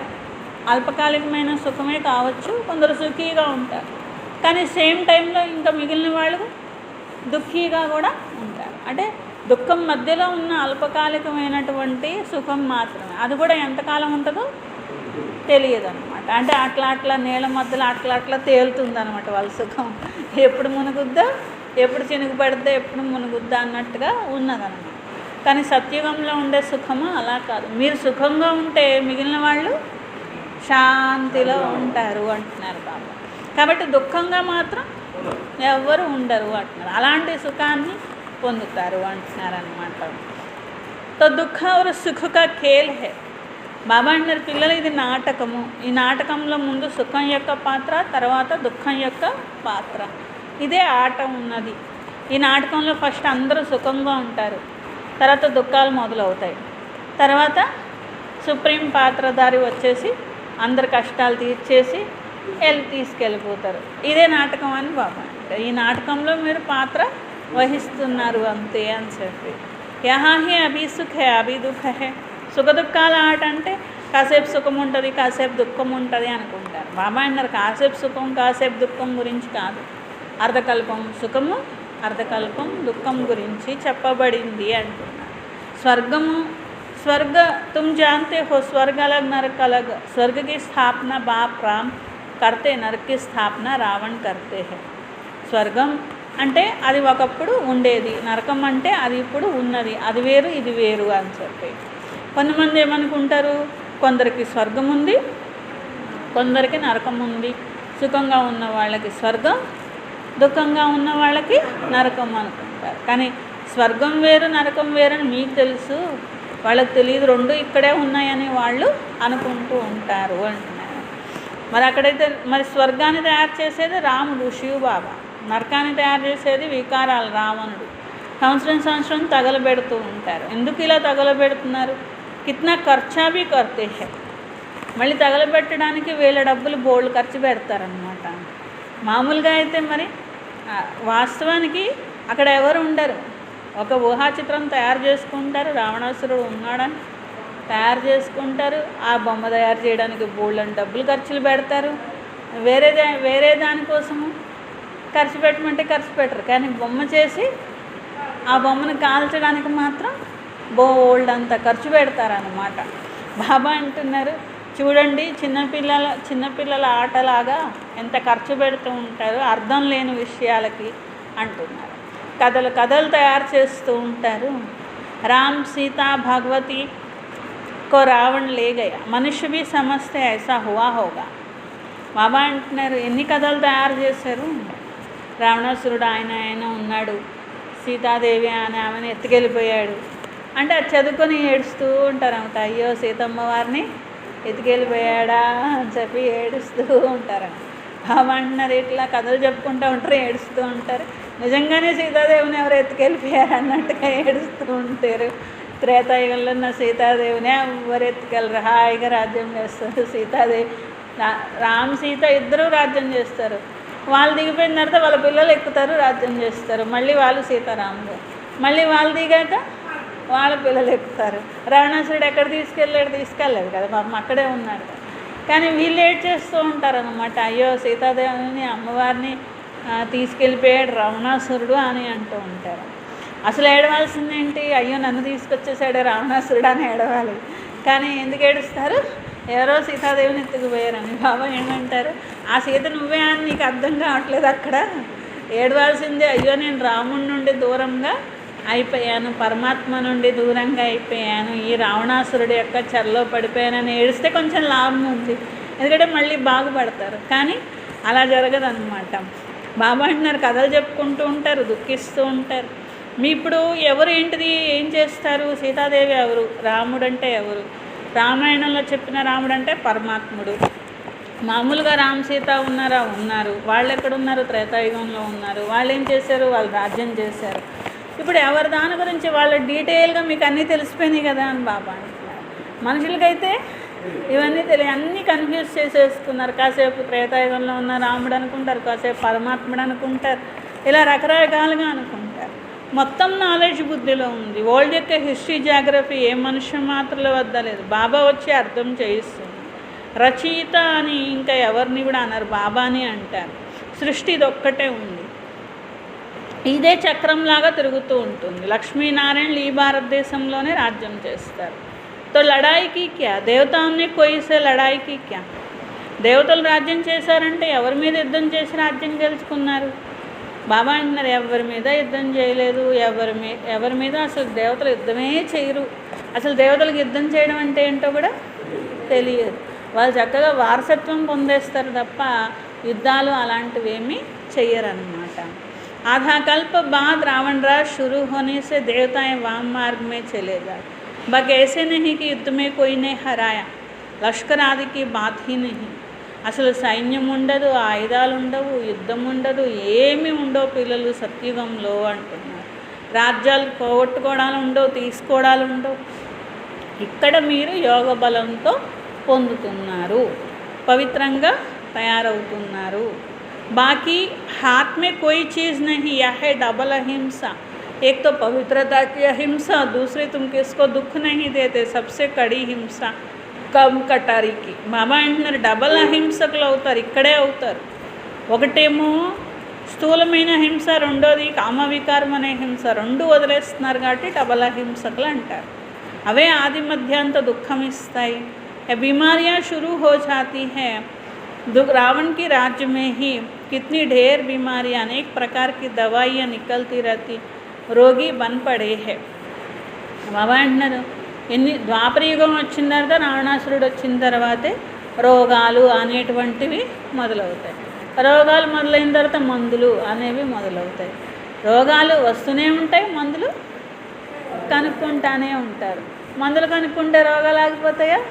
అల్పకాలికమైన సుఖమే కావచ్చు, కొందరు సుఖీగా ఉంటారు. కానీ సేమ్ టైంలో ఇంకా మిగిలిన వాళ్ళు దుఃఖీగా కూడా ఉంటారు. అంటే దుఃఖం మధ్యలో ఉన్న అల్పకాలికమైనటువంటి సుఖం మాత్రమే, అది కూడా ఎంతకాలం ఉంటుందో తెలియదు అనమాట. అంటే అట్లా నీళ్ళ మధ్యలో అట్లా తేలుతుంది అనమాట వాళ్ళ సుఖం. ఎప్పుడు మునుగుద్దా, ఎప్పుడు చినుకు పడితే ఎప్పుడు మునుగుద్దా అన్నట్టుగా ఉన్నదన్నమాట. కానీ సత్యుగంలో ఉండే సుఖము అలా కాదు. మీరు సుఖంగా ఉంటే మిగిలిన వాళ్ళు శాంతిలో ఉంటారు అంటున్నారు బాబా. కాబట్టి దుఃఖంగా మాత్రం ఎవ్వరు ఉండరు అంటున్నారు, అలాంటి సుఖాన్ని పొందుతారు అంటున్నారు అన్నమాట. తో దుఃఖ और సుఖ का खेल है. బాబా అంటారు, పిల్లలు ఇది నాటకము, ఈ నాటకంలో ముందు సుఖం యొక్క పాత్ర, తర్వాత దుఃఖం యొక్క పాత్ర, ఇదే ఆట ఉన్నది. ఈ నాటకంలో ఫస్ట్ అందరూ సుఖంగా ఉంటారు, తర్వాత దుఃఖాలు మొదలవుతాయి, తర్వాత సుప్రీం పాత్రధారి వచ్చేసి అందరి కష్టాలు తీర్చేసి తీసుకెళ్ళిపోతారు. ఇదే నాటకం అని బాబా అంటారు. ఈ నాటకంలో మీరు పాత్ర వహిస్తున్నారు అంతే అని చెప్పి. యహా హీ అభి సుఖ హై అభి దుఃఖ హై. సుఖ దుఃఖాల ఆట అంటే కాసేపు సుఖం ఉంటుంది, కాసేపు దుఃఖం ఉంటుంది అనుకుంటారు. బాబా అన్నారు, కాసేపు సుఖం కాసేపు దుఃఖం గురించి కాదు, అర్ధకల్పం సుఖము అర్ధకల్పం దుఃఖం గురించి చెప్పబడింది అంటున్నారు. స్వర్గము స్వర్గ तुम जानते हो स्वर्ग अलग नरक अलग. स्वर्ग की स्थापना बाप राम करते, नरक की स्थापना रावण करते हैं. స్వర్గం అంటే అది ఒకప్పుడు ఉండేది, నరకం అంటే అది ఇప్పుడు ఉన్నది, అది వేరు ఇది వేరు అని చెప్పి. కొంతమంది ఏమనుకుంటారు, కొందరికి స్వర్గం ఉంది, కొందరికి నరకం ఉంది. సుఖంగా ఉన్న వాళ్ళకి స్వర్గం, దుఃఖంగా ఉన్న వాళ్ళకి నరకం అనుకుంటారు. కానీ స్వర్గం వేరు నరకం వేరని మీకు తెలుసు, వాళ్ళకి తెలియదు, రెండు ఇక్కడే ఉన్నాయని వాళ్ళు అనుకుంటూ ఉంటారు అంటున్నారు. మరి అక్కడైతే మరి స్వర్గాన్ని తయారు చేసేది రాముడు శివ బాబా, నరకాన్ని తయారు చేసేది వికారాలు రావణుడు. సంవత్సరం తగలబెడుతూ ఉంటారు. ఎందుకు ఇలా తగలబెడుతున్నారు? కిత్నా ఖర్చా భీ కర్తే హై. మళ్ళీ తగలబెట్టడానికి వీళ్ళ డబ్బులు బోల్డ్ ఖర్చు పెడతారనమాట. మామూలుగా అయితే మరి వాస్తవానికి అక్కడ ఎవరు ఉండరు, ఒక ఊహా చిత్రం తయారు చేసుకుంటారు, రావణాసురుడు ఉన్నాడని తయారు చేసుకుంటారు, ఆ బొమ్మ తయారు చేయడానికి బోల్డని డబ్బులు ఖర్చులు పెడతారు. వేరే దానికోసము ఖర్చు పెట్టమంటే ఖర్చు పెట్టరు, కానీ బొమ్మ చేసి ఆ బొమ్మను కాల్చడానికి మాత్రం బోల్డ్ అంత ఖర్చు పెడతారన్నమాట. బాబా అంటున్నారు, చూడండి చిన్నపిల్లల ఆటలాగా ఎంత ఖర్చు పెడుతూ ఉంటారు అర్థం లేని విషయాలకి అంటున్నారు. కథలు తయారు చేస్తూ ఉంటారు. రామ్ సీతా భగవతి కో రావణ్ లే గయా, మనుష్య भी समझते ऐसा हुआ होगा. బాబా అంటున్నారు, ఎన్ని కథలు తయారు చేశారు. రావణాసురుడు ఆయన ఉన్నాడు, సీతాదేవి అని ఆమెను ఎత్తుకెళ్ళిపోయాడు అంటే అది చదువుకొని ఏడుస్తూ ఉంటారు అన్నమాట. అయ్యో సీతమ్మ వారిని ఎత్తుకెళ్ళిపోయాడా అని చెప్పి ఏడుస్తూ ఉంటారంట. బాబా అంటున్నారు, ఇట్లా కథలు చెప్పుకుంటూ ఉంటారు, ఏడుస్తూ ఉంటారు. నిజంగానే సీతాదేవిని ఎవరు ఎత్తుకెళ్ళిపోయారు అన్నట్టుగా ఏడుస్తూ ఉంటారు. త్రేతాయుగంలో ఉన్న సీతాదేవిని ఎవరు ఎత్తుకెళ్ళరు, హాయిగా రాజ్యం చేస్తారు. సీతాదేవి రామ్ సీత ఇద్దరూ రాజ్యం చేస్తారు. వాళ్ళు దిగిపోయిన తర్వాత వాళ్ళ పిల్లలు ఎక్కుతారు, రాజ్యం చేస్తారు. మళ్ళీ వాళ్ళు సీతారాములు, మళ్ళీ వాళ్ళు దిగాక వాళ్ళ పిల్లలు ఎక్కుతారు. రావణాసురుడు ఎక్కడ తీసుకెళ్ళలేదు కదా పాపం, అక్కడే ఉన్నాడు. కానీ వీళ్ళు ఏడ్ చేస్తూ ఉంటారనమాట, అయ్యో సీతాదేవిని అమ్మవారిని తీసుకెళ్ళిపోయాడు రావణాసురుడు అని అంటూ ఉంటారు. అసలు ఏడవాల్సిందేంటి, అయ్యో నన్ను తీసుకొచ్చేసాడే రావణాసురుడు అని ఏడవాలి. కానీ ఎందుకు ఏడుస్తారు, ఎవరో సీతాదేవిని ఎత్తుకుపోయారని. బాబా ఏమంటారు, ఆ సీత నువ్వే అని నీకు అర్థం కావట్లేదు, అక్కడ ఏడవాల్సిందే, అయ్యో నేను రాముడి నుండి దూరంగా అయిపోయాను, పరమాత్మ నుండి దూరంగా అయిపోయాను, ఈ రావణాసురుడు యొక్క చెరలో పడిపోయానని ఏడిస్తే కొంచెం లాభం ఉంది, ఎందుకంటే మళ్ళీ బాగుపడతారు. కానీ అలా జరగదన్నమాట. బాబా అంటున్నారు కథలు చెప్పుకుంటూ ఉంటారు, దుఃఖిస్తూ ఉంటారు. మీ ఇప్పుడు ఎవరు ఏంటిది ఏం చేస్తారు? సీతాదేవి ఎవరు? రాముడు అంటే ఎవరు? రామాయణంలో చెప్పిన రాముడు అంటే పరమాత్ముడు. మామూలుగా రామ సీత ఉన్నారా? ఉన్నారు. వాళ్ళు ఎక్కడున్నారు? త్రేతాయుగంలో ఉన్నారు. వాళ్ళు ఏం చేశారు? వాళ్ళు రాజ్యం చేశారు. ఇప్పుడు ఎవరి దాని గురించి వాళ్ళ డీటెయిల్గా మీకు అన్నీ తెలిసిపోయినాయి కదా అని బాబా అంటున్నారు. మనుషులకైతే ఇవన్నీ అన్నీ కన్ఫ్యూజ్ చేసేసుకున్నారు. కాసేపు త్రేతాయుగంలో ఉన్న రాముడు అనుకుంటారు, కాసేపు పరమాత్ముడు అనుకుంటారు, ఇలా రకరకాలుగా అనుకుంటారు. మొత్తం నాలెడ్జ్ బుద్ధిలో ఉంది. వరల్డ్ యొక్క హిస్టరీ జాగ్రఫీ ఏ మనుష్య మాత్రల వద్ద లేదు. బాబా వచ్చి అర్థం చేయిస్తుంది. రచయిత అని ఇంకా ఎవరిని కూడా అన్నారు, బాబాని అంటారు. సృష్టి ఇదొక్కటే ఉంది, ఇదే చక్రంలాగా తిరుగుతూ ఉంటుంది. లక్ష్మీనారాయణలు ఈ భారతదేశంలోనే రాజ్యం చేస్తారు. తో లడాయికి క్యా, దేవతాన్ని కొయ్యసే లడాయికి క్యా. దేవతలు రాజ్యం చేశారంటే ఎవరి మీద యుద్ధం చేసి రాజ్యం గెలుచుకున్నారు? బాబా అంటున్నారు ఎవరి మీద యుద్ధం చేయలేదు. ఎవరి మీద అసలు దేవతలు యుద్ధమే చేయరు. అసలు దేవతలకు యుద్ధం చేయడం అంటే ఏంటో కూడా తెలియదు. వాళ్ళు చక్కగా వారసత్వం పొందేస్తారు తప్ప యుద్ధాలు అలాంటివి ఏమీ చెయ్యరన్నమాట. आधा कल्प बाद रावण राज शुरू होने से देवताएं वाम मार्ग में चले गए. बस ऐसे नहीं कि युद्ध में कोई ने हराया, लश्कर आदि की बात ही नहीं. అసలు సైన్యం ఉండదు, ఆయుధాలు ఉండవు, యుద్ధం ఉండదు, ఏమీ ఉండవు పిల్లలు సత్యుగంలో అంటున్నారు. రాజ్యాలు పోగొట్టుకోవడాలు ఉండవు, తీసుకోవడాలు ఉండవు. ఇక్కడ మీరు యోగ బలంతో పొందుతున్నారు, పవిత్రంగా తయారవుతున్నారు. बाकी हाथ में कोई चीज़ नहीं, यह है डबल अहिंसा. एक तो पवित्रता की अहिंसा, दूसरी तुम किसको दुख नहीं देते, सबसे कड़ी हिंसा कम कटारीకి. బాబా అంటున్నారు డబల్ అహింసకులు అవుతారు, ఇక్కడే అవుతారు. ఒకటేమో స్థూలమైన హింస, రెండోది కామవికారం అనే హింస. రెండు వదిలేస్తున్నారు కాబట్టి డబల్ అహింసకులు అంటారు. అవే ఆది మధ్యాంత దుఃఖం ఇస్తాయి. बीमारियाँ शुरू हो जाती हैं. रावण की राज्य में ही कितनी ढेर बीमारियाँ, अनेक प्रकार की दवाइयाँ निकलती रहती, रोगी बन पड़े हैं. బాబా అంటున్నారు ఎన్ని ద్వాపరయుగం వచ్చిన తర్వాత రావణాసురుడు వచ్చిన తర్వాతే రోగాలు అనేటువంటివి మొదలవుతాయి. రోగాలు మొదలైన తర్వాత మందులు అనేవి మొదలవుతాయి. రోగాలు వస్తూనే ఉంటాయి, మందులు కనుక్కుంటానే ఉంటారు. మందులు కనుక్కుంటే రోగాలు ఆగిపోతాయా?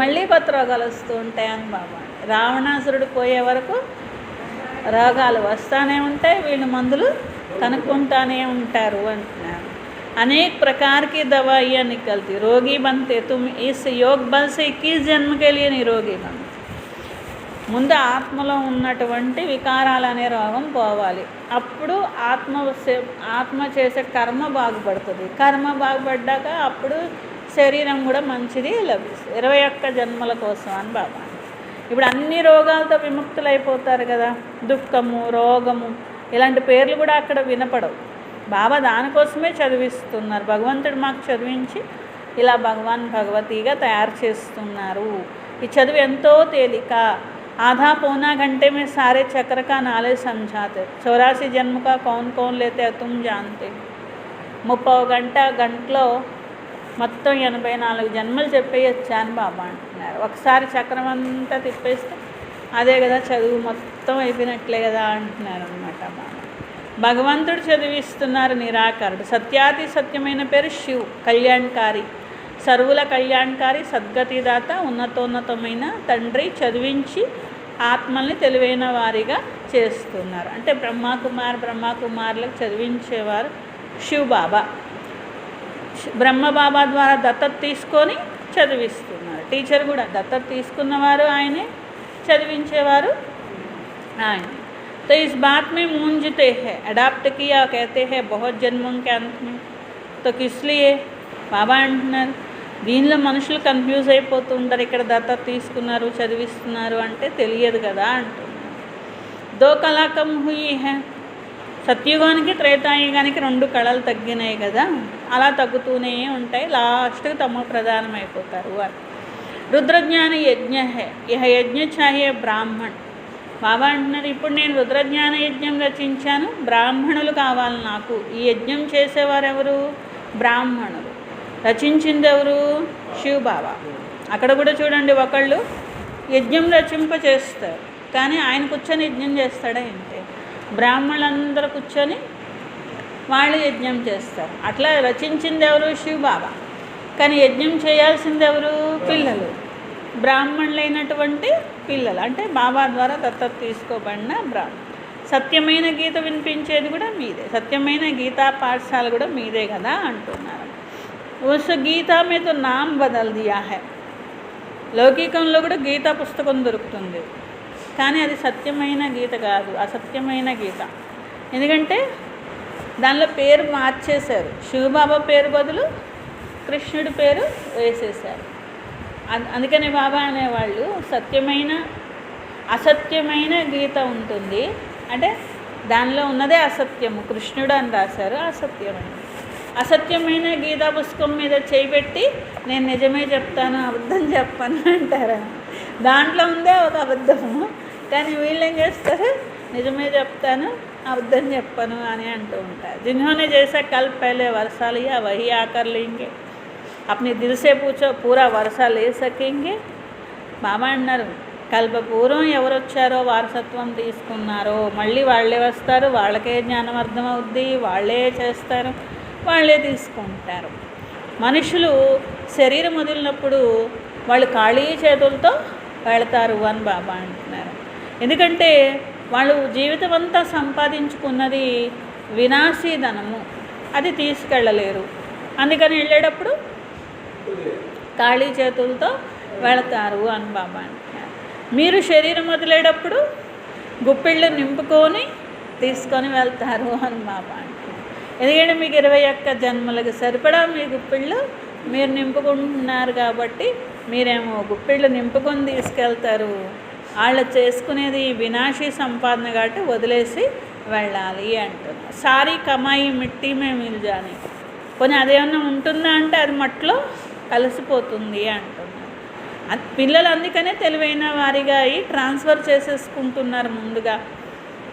మళ్ళీ కొత్త రోగాలు వస్తూ ఉంటాయని బాబా. రావణాసురుడు పోయే వరకు రోగాలు వస్తూనే ఉంటాయి, వీళ్ళు మందులు కనుక్కుంటానే ఉంటారు అంటున్నారు. అనేక प्रकार की दवाइयाँ निकलती, रोगी बनते. तुम इस योग बल से 21 जन्म के लिए निरोगी बनते. ముందు ఆత్మలో ఉన్నటువంటి వికారాలు అనే రోగం పోవాలి. అప్పుడు ఆత్మ చేసే కర్మ బాగుపడుతుంది. కర్మ బాగుపడ్డాక అప్పుడు శరీరం కూడా మంచిది లభిస్తుంది. 21 జన్మల కోసం అని బాబా. ఇప్పుడు అన్ని రోగాలతో విముక్తులైపోతారు కదా. దుఃఖము, రోగము ఇలాంటి పేర్లు కూడా అక్కడ వినపడవు. బాబా దానికోసమే చదివిస్తున్నారు. భగవంతుడు మాకు చదివించి ఇలా భగవాన్ భగవతిగా తయారు చేస్తున్నారు. ఈ చదువు ఎంతో తేలిక. आधा पौना घंटे में सारे चक्र का नॉलेज समझाते. 84 जन्म का कौन कौन लेते हैं तुम जानते. 30 గంటలో మొత్తం 84 జన్మలు చెప్పేయచ్చా అని బాబా అంటున్నారు. ఒకసారి చక్రం అంతా తిప్పేస్తే అదే కదా చదువు మొత్తం అయిపోయినట్లే కదా అంటున్నారు అనమాట బాబా. భగవంతుడు చదివిస్తున్నారు నిరాకరుడు. సత్యాతి సత్యమైన పేరు శివ్, కళ్యాణకారి, సర్వుల కళ్యాణకారి, సద్గతిదాత, ఉన్నతోన్నతమైన తండ్రి. చదివించి ఆత్మల్ని తెలివైన వారిగా చేస్తున్నారు. అంటే బ్రహ్మకుమారులకు చదివించేవారు శివ్ బాబా. బ్రహ్మబాబా ద్వారా దత్తత తీసుకొని చదివిస్తున్నారు. టీచర్ కూడా దత్తత తీసుకున్నవారు ఆయనే, చదివించేవారు ఆయన. तो इस बात में मूंझते हैं, अडॉप्ट किया कहते हैं बहुत जन्मों के अंत में, तो किस लिए బాబా అంటున్నారు. దీనిలో మనుషులు కన్ఫ్యూజ్ అయిపోతూ ఉంటారు. ఇక్కడ దత్తత తీసుకున్నారు, చదివిస్తున్నారు అంటే తెలియదు కదా అంటున్నారు. 2 కళా కమ్ హుయి హై. సత్యుగానికి త్రేతాయుగానికి 2 కళలు తగ్గినాయి కదా, అలా తగ్గుతూనే ఉంటాయి. లాస్ట్కి తమ ప్రధానమైపోతారు అని. రుద్రజ్ఞాన యజ్ఞ హై, యహ యజ్ఞ చాహియే బ్రాహ్మణ్. బాబా అంటున్నారు ఇప్పుడు నేను రుద్రజ్ఞాన యజ్ఞం రచించాను, బ్రాహ్మణులు కావాలి నాకు. ఈ యజ్ఞం చేసేవారు ఎవరు? బ్రాహ్మణులు. రచించింది ఎవరు? శివ్ బాబా. అక్కడ కూడా చూడండి, ఒకళ్ళు యజ్ఞం రచింపచేస్తారు, కానీ ఆయన కూర్చొని యజ్ఞం చేస్తాడా ఏంటి? బ్రాహ్మణులందరూ కూర్చొని వాళ్ళు యజ్ఞం చేస్తారు. అట్లా రచించింది ఎవరు? శివబాబా. కానీ యజ్ఞం చేయాల్సింది ఎవరు? పిల్లలు, బ్రాహ్మణులైనటువంటి పిల్లలు, అంటే బాబా ద్వారా దత్తత తీసుకోబడిన బ్రాహ్మణులు. సత్యమైన గీత వినిపించేది కూడా మీదే, సత్యమైన గీతా పాఠశాల కూడా మీదే కదా అంటున్నారు. ఉస్ గీతా మే తో నామ్ బదల్ దియా హై. లౌకికంలో కూడా గీతా పుస్తకం దొరుకుతుంది, కానీ అది సత్యమైన గీత కాదు, అసత్యమైన గీత. ఎందుకంటే దానిలో పేరు మార్చేశారు. శివబాబా పేరు బదులు కృష్ణుడి పేరు వేసేశారు. అందుకని బాబా అనేవాళ్ళు సత్యమైన అసత్యమైన గీత ఉంటుంది, అంటే దానిలో ఉన్నదే అసత్యము, కృష్ణుడు అని రాశారు, అసత్యమైన. అసత్యమైన గీతా పుస్తకం మీద చేయిబెట్టి నేను నిజమే చెప్తాను అబద్ధం చెప్పను అంటారా? దాంట్లో ఉందే ఒక అబద్ధము, కానీ వీళ్ళు ఏం చేస్తారు? నిజమే చెప్తాను అబద్ధం చెప్పను అని అంటూ ఉంటారు. जिन्होंने जैसा कल पहले वर्षा लिया वही आकर लेंगे, अपने दिल से पूछो पूरा वर्षा ले सकेंगे. బాబా అన్నారు, కల్పపూర్వం ఎవరు వచ్చారో వారసత్వం తీసుకున్నారో మళ్ళీ వాళ్ళే వస్తారు, వాళ్ళకే జ్ఞానం అర్థమవుద్ది, వాళ్ళే చేస్తారు, వాళ్ళే తీసుకుంటారు. మనుషులు శరీరం వదిలినప్పుడు వాళ్ళు ఖాళీ చేతులతో వెళతారు అని బాబా అంటున్నారు. ఎందుకంటే వాళ్ళు జీవితం అంతా సంపాదించుకున్నది వినాశీ ధనము, అది తీసుకెళ్ళలేరు. అందుకని వెళ్ళేటప్పుడు ఖాళీ చేతులతో వెళతారు అని బాబా అంటున్నారు. మీరు శరీరం వదిలేటప్పుడు గుప్పిళ్ళు నింపుకొని తీసుకొని వెళ్తారు అని బాబా అంటున్నారు. ఎందుకంటే మీకు 21 జన్మలకు సరిపడా మీ గుప్పిళ్ళు మీరు నింపుకుంటున్నారు కాబట్టి మీరేమో గుప్పిళ్ళు నింపుకొని తీసుకెళ్తారు. వాళ్ళు చేసుకునేది వినాశీ సంపాదన కాబట్టి వదిలేసి వెళ్ళాలి అంటున్నారు. సారీ కమాయి మిట్టి మేము మిల్జాని, కొన్ని అదేమన్నా ఉంటుందా అంటే అది మట్లో కలిసిపోతుంది అంటున్నారు. పిల్లలు అందుకనే తెలివైన వారిగా అయి ట్రాన్స్ఫర్ చేసేసుకుంటున్నారు ముందుగా.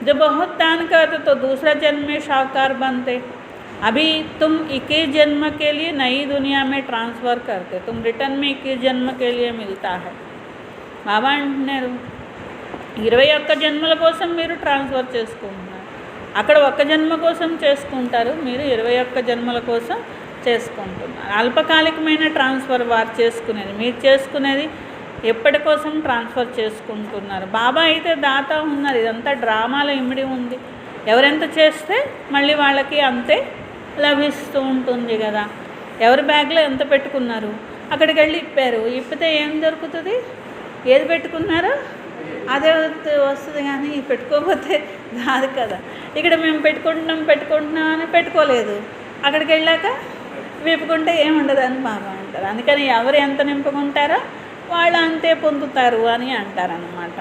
जो बहुत दान करते तो दूसरा जन्म में शाहूकार बनते, अभी तुम 21 जन्म के लिए नई दुनिया में ट्रांसफ़र करते, तुम रिटर्न में 21 जन्म के लिए मिलता है. బాబా అంటున్నారు 21 జన్మల కోసం మీరు ట్రాన్స్ఫర్ చేసుకుంటున్నారు, అక్కడ 1 జన్మ కోసం చేసుకుంటారు, మీరు 21 జన్మల కోసం చేసుకుంటున్నారు. అల్పకాలికమైన ట్రాన్స్ఫర్ వారు చేసుకునేది, మీరు చేసుకునేది ఎప్పటి కోసం ట్రాన్స్ఫర్ చేసుకుంటున్నారు. బాబా అయితే దాత ఉన్నారు, ఇదంతా డ్రామాలో ఇమిడి ఉంది. ఎవరెంత చేస్తే మళ్ళీ వాళ్ళకి అంతే లభిస్తూ ఉంటుంది కదా. ఎవరి బ్యాగ్లో ఎంత పెట్టుకున్నారు అక్కడికి వెళ్ళి ఇప్పారు, ఇప్పితే ఏం దొరుకుతుంది? ఏది పెట్టుకున్నారో అదే వస్తుంది, కానీ పెట్టుకోకపోతే రాదు కదా. ఇక్కడ మేము పెట్టుకుంటున్నాం అని పెట్టుకోలేదు, అక్కడికి వెళ్ళాక విప్పుకుంటే ఏముండదు అని బాబా అంటారు. అందుకని ఎవరు ఎంత నింపుకుంటారో వాళ్ళు అంతే పొందుతారు అని అంటారనమాట.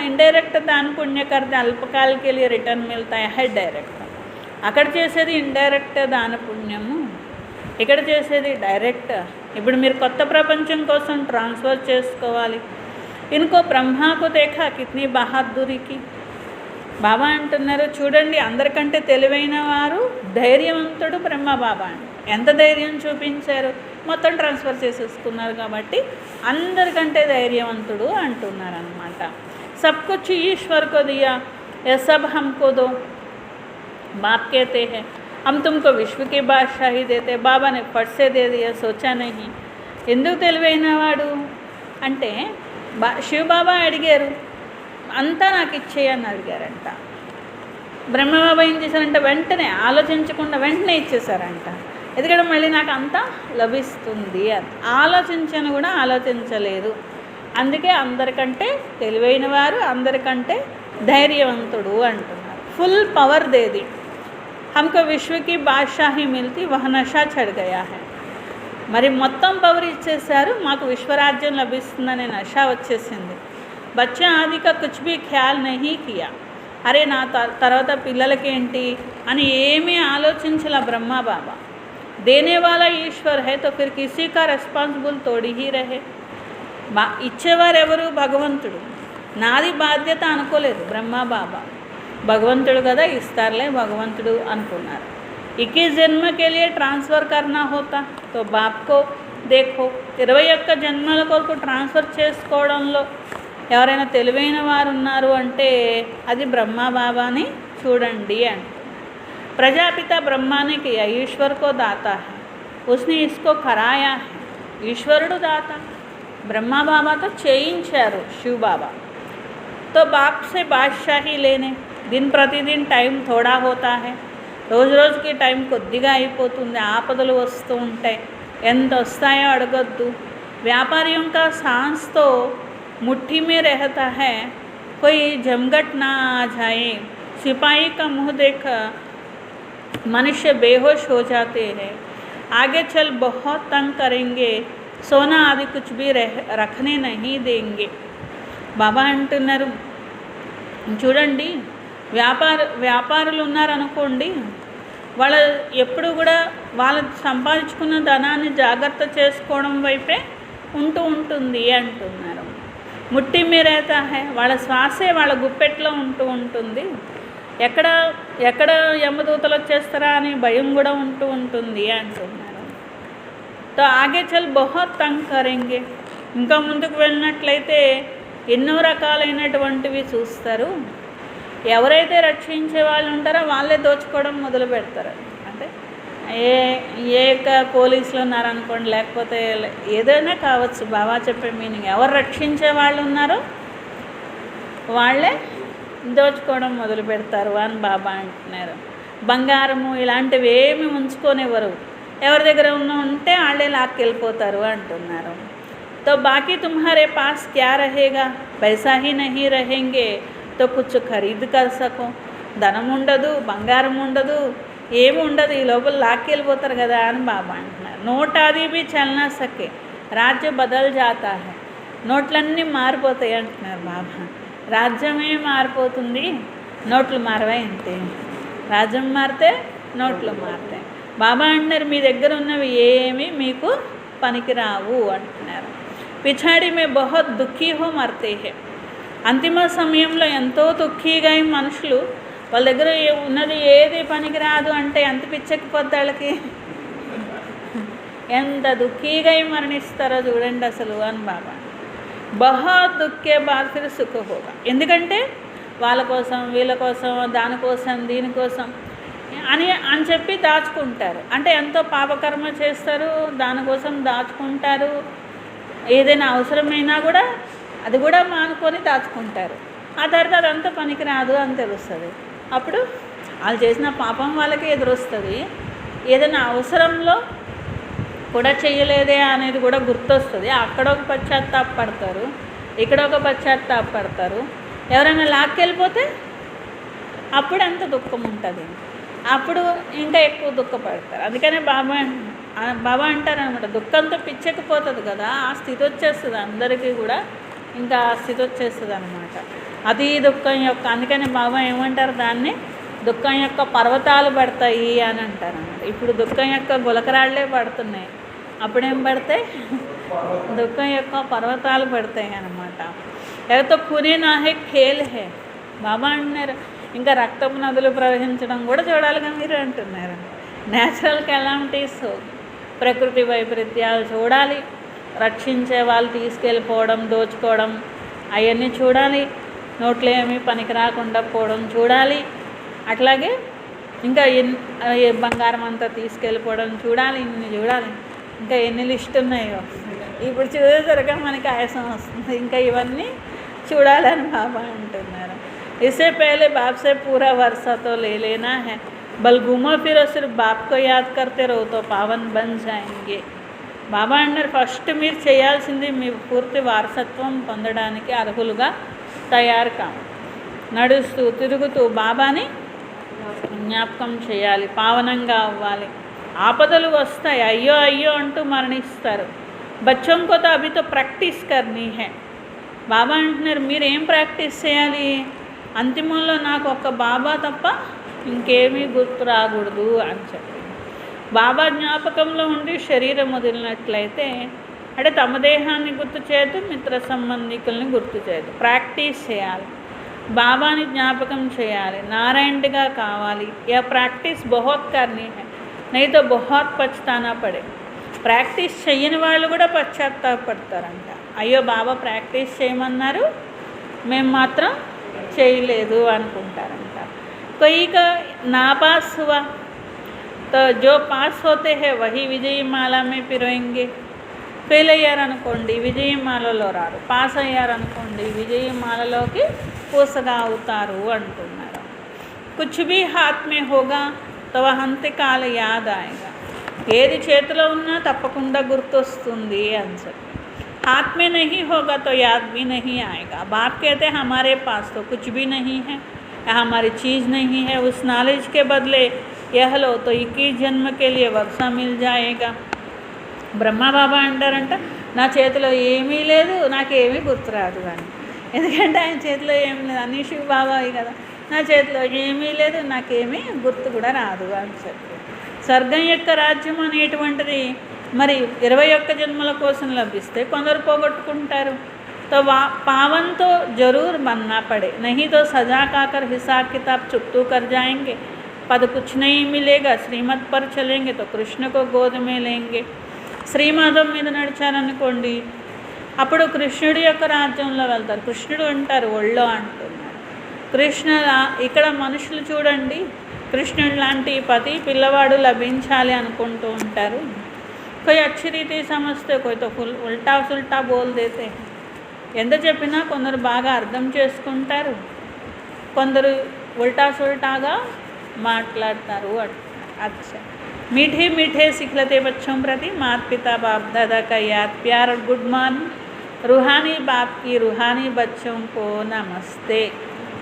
ఇండైరెక్ట్ దాని పుణ్యకర్త అల్పకాలకి వెళ్ళి రిటర్న్ మిల్తాయి హై డైరెక్ట్. అక్కడ చేసేది ఇండైరెక్ట్ దాని పుణ్యము, ఇక్కడ చేసేది డైరెక్ట్. ఇప్పుడు మీరు కొత్త ప్రపంచం కోసం ట్రాన్స్ఫర్ చేసుకోవాలి. ఇన్కో బ్రహ్మాకు దేఖా కిత్నీ బహాదురికి. బాబా అంటున్నారు చూడండి, అందరికంటే తెలివైన వారు ధైర్యవంతుడు బ్రహ్మ బాబా అండి. ఎంత ధైర్యం చూపించారు, మొత్తం ట్రాన్స్ఫర్ చేసేసుకున్నారు కాబట్టి అందరికంటే ధైర్యవంతుడు అంటున్నారు అనమాట. సబ్ కుచ్ ఈశ్వర్ కో దియా యా సబ్ హమ్కో దో, బాప్ कहते हैं हम तुमको विश्व की बादशाही देते, बाबा ने फट से दे दिया सोचा नहीं. ఎందుకు తెలివైనవాడు అంటే శివబాబా అడిగారు, అంతా నాకు ఇచ్చేయని అడిగారంట. బ్రహ్మబాబా ఏం చేశారంటే వెంటనే ఆలోచించకుండా వెంటనే ఇచ్చేశారంట. ఎందుకంటే మళ్ళీ నాకు అంతా లభిస్తుంది అని ఆలోచించను కూడా ఆలోచించలేదు. అందుకే అందరికంటే తెలివైన వారు, అందరికంటే ధైర్యవంతుడు అంటున్నారు. ఫుల్ పవర్ దేది हमको विश्व की बादशाही मिलती वह नशा चढ़ गया है. మరి మొత్తం పవర్ ఇచ్చేశారు, మాకు విశ్వరాజ్యం లభిస్తుందనే నష వచ్చేసింది. బచ్చా ఆదిగా కుచ్ భీ ఖ్యాల్ నహీ కియా, అరే నా తర్వాత పిల్లలకేంటి అని ఏమీ ఆలోచించలే బ్రహ్మా బాబా. దేనే వాలా ఈశ్వర్ హై తో ఫిర్ కిసీ కా రెస్పాన్సిబుల్ తోడి హీ రహే. ఇచ్చేవారు ఎవరు? భగవంతుడు. నాది బాధ్యత అనుకోలేదు బ్రహ్మా బాబా, భగవంతుడు కదా ఇస్తారులే భగవంతుడు అనుకున్నారు. 21 జన్మ के लिए ट्रांसफ़र करना होता तो बाप को देखो. 21 జన్మల కొరకు ట్రాన్స్ఫర్ చేసుకోవడంలో ఎవరైనా తెలివైన వారు ఉన్నారు అంటే అది బ్రహ్మ బాబాని చూడండి అంటే. ప్రజాపిత ब्रह्मा ने किया, ईश्वर को दाता है, उसने इसको कराया है. ఈశ్వరుడు దాత, బ్రహ్మా బాబాతో చేయించారు శివ బాబా. तो बाप से बादशाही लेने, दिन प्रतिदिन టైం थोड़ा होता है, రోజు రోజుకి టైం కొద్దిగా అయిపోతుంది, ఆపదలు వస్తూ ఉంటాయి, ఎంత వస్తాయో అడగొద్దు. व्यापारियों का सांस तो मुट्ठी में रहता है, कोई जमघट ना आ जाए. सिपाही का मुँह देख मनुष्य बेहोश हो जाते हैं. आगे चल बहुत तंग करेंगे, सोना आदि कुछ भी रखने नहीं देंगे. బాబా అంటున్నారు, చూడండి, వ్యాపారులు ఉన్నారనుకోండి, వాళ్ళ ఎప్పుడు కూడా వాళ్ళు సంపాదించుకున్న ధనాన్ని జాగ్రత్త చేసుకోవడం వైపే ఉంటూ ఉంటుంది అంటున్నారు. ముట్టి మీరేతా హై, వాళ్ళ శ్వాసే వాళ్ళ గుప్పెట్లో ఉంటూ ఉంటుంది, ఎక్కడ యమదూతలు వచ్చేస్తారా అని భయం కూడా ఉంటూ ఉంటుంది అంటున్నారు. తో ఆగే చల్ బహుత్ తంగ్ కరెంగే, ఇంకా ముందుకు వెళ్ళినట్లయితే ఎన్నో రకాలైనటువంటివి చూస్తారు. ఎవరైతే రక్షించే వాళ్ళు ఉంటారో వాళ్ళే దోచుకోవడం మొదలు పెడతారు. అంటే పోలీసులు ఉన్నారనుకోండి, లేకపోతే ఏదైనా కావచ్చు, బాబా చెప్పే మీనింగ్ ఎవరు రక్షించే వాళ్ళు ఉన్నారో వాళ్ళే దోచుకోవడం మొదలు పెడతారు అని బాబా అంటున్నారు. బంగారము ఇలాంటివి ఏమి ఉంచుకోనివ్వరు, ఎవరి దగ్గర ఉంటే వాళ్ళే లాక్కెళ్ళిపోతారు అంటున్నారు. तो बाकी तुम्हारे पास क्या रहेगा, पैसा ही नहीं रहेंगे तो कुछ खरीद कर सको. ధనం ఉండదు, బంగారం ఉండదు, ఏమి ఉండదు, ఈ లోపల లాక్కెళ్ళిపోతారు కదా అని బాబా అంటున్నారు. నోట్ అది भी చల్నా సకే, రాజ్య బదల్ జాతా హై, నోట్లన్నీ మారిపోతాయి అంటున్నారు బాబా. రాజ్యమే మారిపోతుంది, నోట్లు మారవా అంతే. రాజ్యం మారితే నోట్లు మారుతాయి. బాబా అంటున్నారు, మీ దగ్గర ఉన్నవి ఏమీ మీకు పనికిరావు అంటున్నారు. పిछाड़ी में बहुत दुखी हो मरते हैं. అంతిమ సమయంలో ఎంతో దుఃఖీగా మనుషులు, వాళ్ళ దగ్గర ఉన్నది ఏది పనికిరాదు అంటే ఎంత పిచ్చెక్కిపోద్ది వాళ్ళకి, ఎంత దుఃఖీగా మరణిస్తారో చూడండి అసలు అని బాబా. బహుత్ దుఃఖే బాద్ ఫిర్ సుఖ హోగా, ఎందుకంటే వాళ్ళ కోసం వీళ్ళ కోసం దానికోసం దీనికోసం అని చెప్పి దాచుకుంటారు. అంటే ఎంతో పాపకర్మ చేస్తారు, దానికోసం దాచుకుంటారు. ఏదైనా అవసరమైనా కూడా అది కూడా మానుకొని దాచుకుంటారు. ఆ తర్వాత అదంతా పనికిరాదు అని తెలుస్తుంది. అప్పుడు వాళ్ళు చేసిన పాపం వాళ్ళకి ఎదురొస్తుంది. ఏదైనా అవసరంలో కూడా చేయలేదే అనేది కూడా గుర్తొస్తుంది. అక్కడ ఒక పశ్చాత్తాపడతారు, ఇక్కడ ఒక పశ్చాత్తాపడతారు. ఎవరైనా లాక్కెళ్ళిపోతే అప్పుడు ఎంత దుఃఖం ఉంటుంది, అప్పుడు ఇంకా ఎక్కువ దుఃఖపడతారు. అందుకనే బాబా అంటారనమాట, దుఃఖంతో పిచ్చెక్కిపోతుంది కదా, ఆ స్థితి వచ్చేస్తుంది అందరికీ కూడా, ఇంకా ఆ స్థితి వచ్చేస్తుంది అనమాట. అది దుఃఖం యొక్క, అందుకని బాబా ఏమంటారు, దాన్ని దుఃఖం యొక్క పర్వతాలు పడతాయి అని అంటారు అన్నమాట. ఇప్పుడు దుఃఖం యొక్క గులకరాళ్లే పడుతున్నాయి, అప్పుడేం పడతాయి, దుఃఖం యొక్క పర్వతాలు పడతాయి అన్నమాట. ఎవరితో ఖూనే నాహే ఖేల్ హే, బాబా అంటున్నారు, ఇంకా రక్తపు నదులు ప్రవహించడం కూడా చూడాలిగా మీరు అంటున్నారు. న్యాచురల్ కెలామిటీస్, ప్రకృతి వైపరీత్యాలు చూడాలి, రక్షించే వాళ్ళు తీసుకెళ్ళిపోవడం, దోచుకోవడం అవన్నీ చూడాలి, నోట్లో ఏమీ పనికి రాకుండా పోవడం చూడాలి. అట్లాగే ఇంకా బంగారం అంతా తీసుకెళ్ళిపోవడం చూడాలి, ఇన్ని చూడాలి. ఇంకా ఎన్ని లిస్ట్ ఉన్నాయో ఇప్పుడు చూసేసరిగా మనకి ఆయాసం వస్తుంది. ఇంకా ఇవన్నీ చూడాలని బాబా అంటున్నారు. इससे पहले बाप से पूरा वर्षा तो ले लेना है, बल घूमो फिरो सिर्फ बाप को याद करते रहो तो पावन बन जाएंगे. బాబా అన్నారు, ఫస్ట్ మీరు చేయాల్సింది మీ పూర్తి వారసత్వం పొందడానికి అర్హులుగా తయారు కావు. నడుస్తూ తిరుగుతూ బాబాని జ్ఞాపకం చేయాలి, పావనంగా అవ్వాలి. ఆపదలు వస్తాయి, అయ్యో అయ్యో అంటూ మరణిస్తారు. బచ్చోं को तो अभी तो प्रैक्टिस करनी है. బాబా అంటున్నారు, మీరు ఏం ప్రాక్టీస్ చేయాలి, అంతిమంలో నాకు ఒక బాబా తప్ప ఇంకేమీ గుర్తు రాకూడదు అని చెప్పి. బాబా జ్ఞాపకంలో ఉండి శరీరం వదిలినట్లయితే అంటే తమ దేహాన్ని గుర్తు చేయదు, మిత్ర సంబంధికుల్ని గుర్తు చేయదు. ప్రాక్టీస్ చేయాలి, బాబాని జ్ఞాపకం చేయాలి, నారాయణుడిగా కావాలి. యా ప్రాక్టీస్ బహుత్ కర్నీ హై, नहीं तो बहुत పछతానా పడే. ప్రాక్టీస్ చేయని వాళ్ళు కూడా పశ్చాత్తాపడతారంట. అయ్యో బాబా ప్రాక్టీస్ చేయమన్నారు, మేము మాత్రం చేయలేదు అనుకుంటారంట. कोई का नापास हुआ तो जो पास होते हैं वही విజయమాల में పిరోయింగే. ఫెయిల్ అయ్యారనుకోండి విజయమాలలో రారు, పాస్ అయ్యారనుకోండి విజయమాలలోకి పూసగా అవుతారు అంటున్నారు. కుచ్ భీ హాత్ మే హోగా తో వహ్ అంత్యకాల యాద్ ఆయేగా. ఏది చేతిలో ఉన్నా తప్పకుండా గుర్తొస్తుంది అని చెప్పి. हाथ में नहीं होगा तो याद भी नहीं आएगा. बाप कहते हैं हमारे पास तो कुछ भी नहीं है, हमारी चीज़ नहीं है, उस नॉलेज के बदले यह लो तो 21 जन्म के लिए वर्षा मिल जाएगा. బ్రహ్మ బాబా అంటారంట, నా చేతిలో ఏమీ లేదు, నాకేమీ గుర్తురాదు అని. ఎందుకంటే ఆయన చేతిలో ఏమీ లేదు, అన్నీ శివ బాబాయి కదా. నా చేతిలో ఏమీ లేదు, నాకేమీ గుర్తు కూడా రాదు అని చెప్పి. స్వర్గం యొక్క రాజ్యం అనేటువంటిది మరి 21 జన్మల కోసం లభిస్తే కొందరు పోగొట్టుకుంటారు. तो पावन तो जरूर बनना पड़े, नहीं तो सजा खाकर हिसाब किताब चुकतू कर जाएंगे. पद कुछ नहीं मिलेगा, श्रीमत पर चलेंगे तो कृष्ण को गोद में लेंगे. శ్రీమతం మీద నడిచారనుకోండి అప్పుడు కృష్ణుడి యొక్క రాజ్యంలో వెళ్తారు. కృష్ణుడు ఉంటారు ఒళ్ళో అంటున్నారు. కృష్ణ ఇక్కడ మనుషులు చూడండి, కృష్ణుడు లాంటి పతి పిల్లవాడు లభించాలి అనుకుంటూ ఉంటారు. कोई अच्छी रीति समझते, कोई तो फुल उल्टा सुल्टा बोल देते हैं. ఎంత చెప్పినా కొందరు బాగా అర్థం చేసుకుంటారు, కొందరు ఉల్టా సుల్టాగా మాట్లాడతారు. अच्छा मीठे मीठे सिखलते बच्चों प्रति माता पिता बाप दादा का याद प्यार और गुड मॉर्निंग. रूहानी बाप की रूहानी बच्चों को नमस्ते.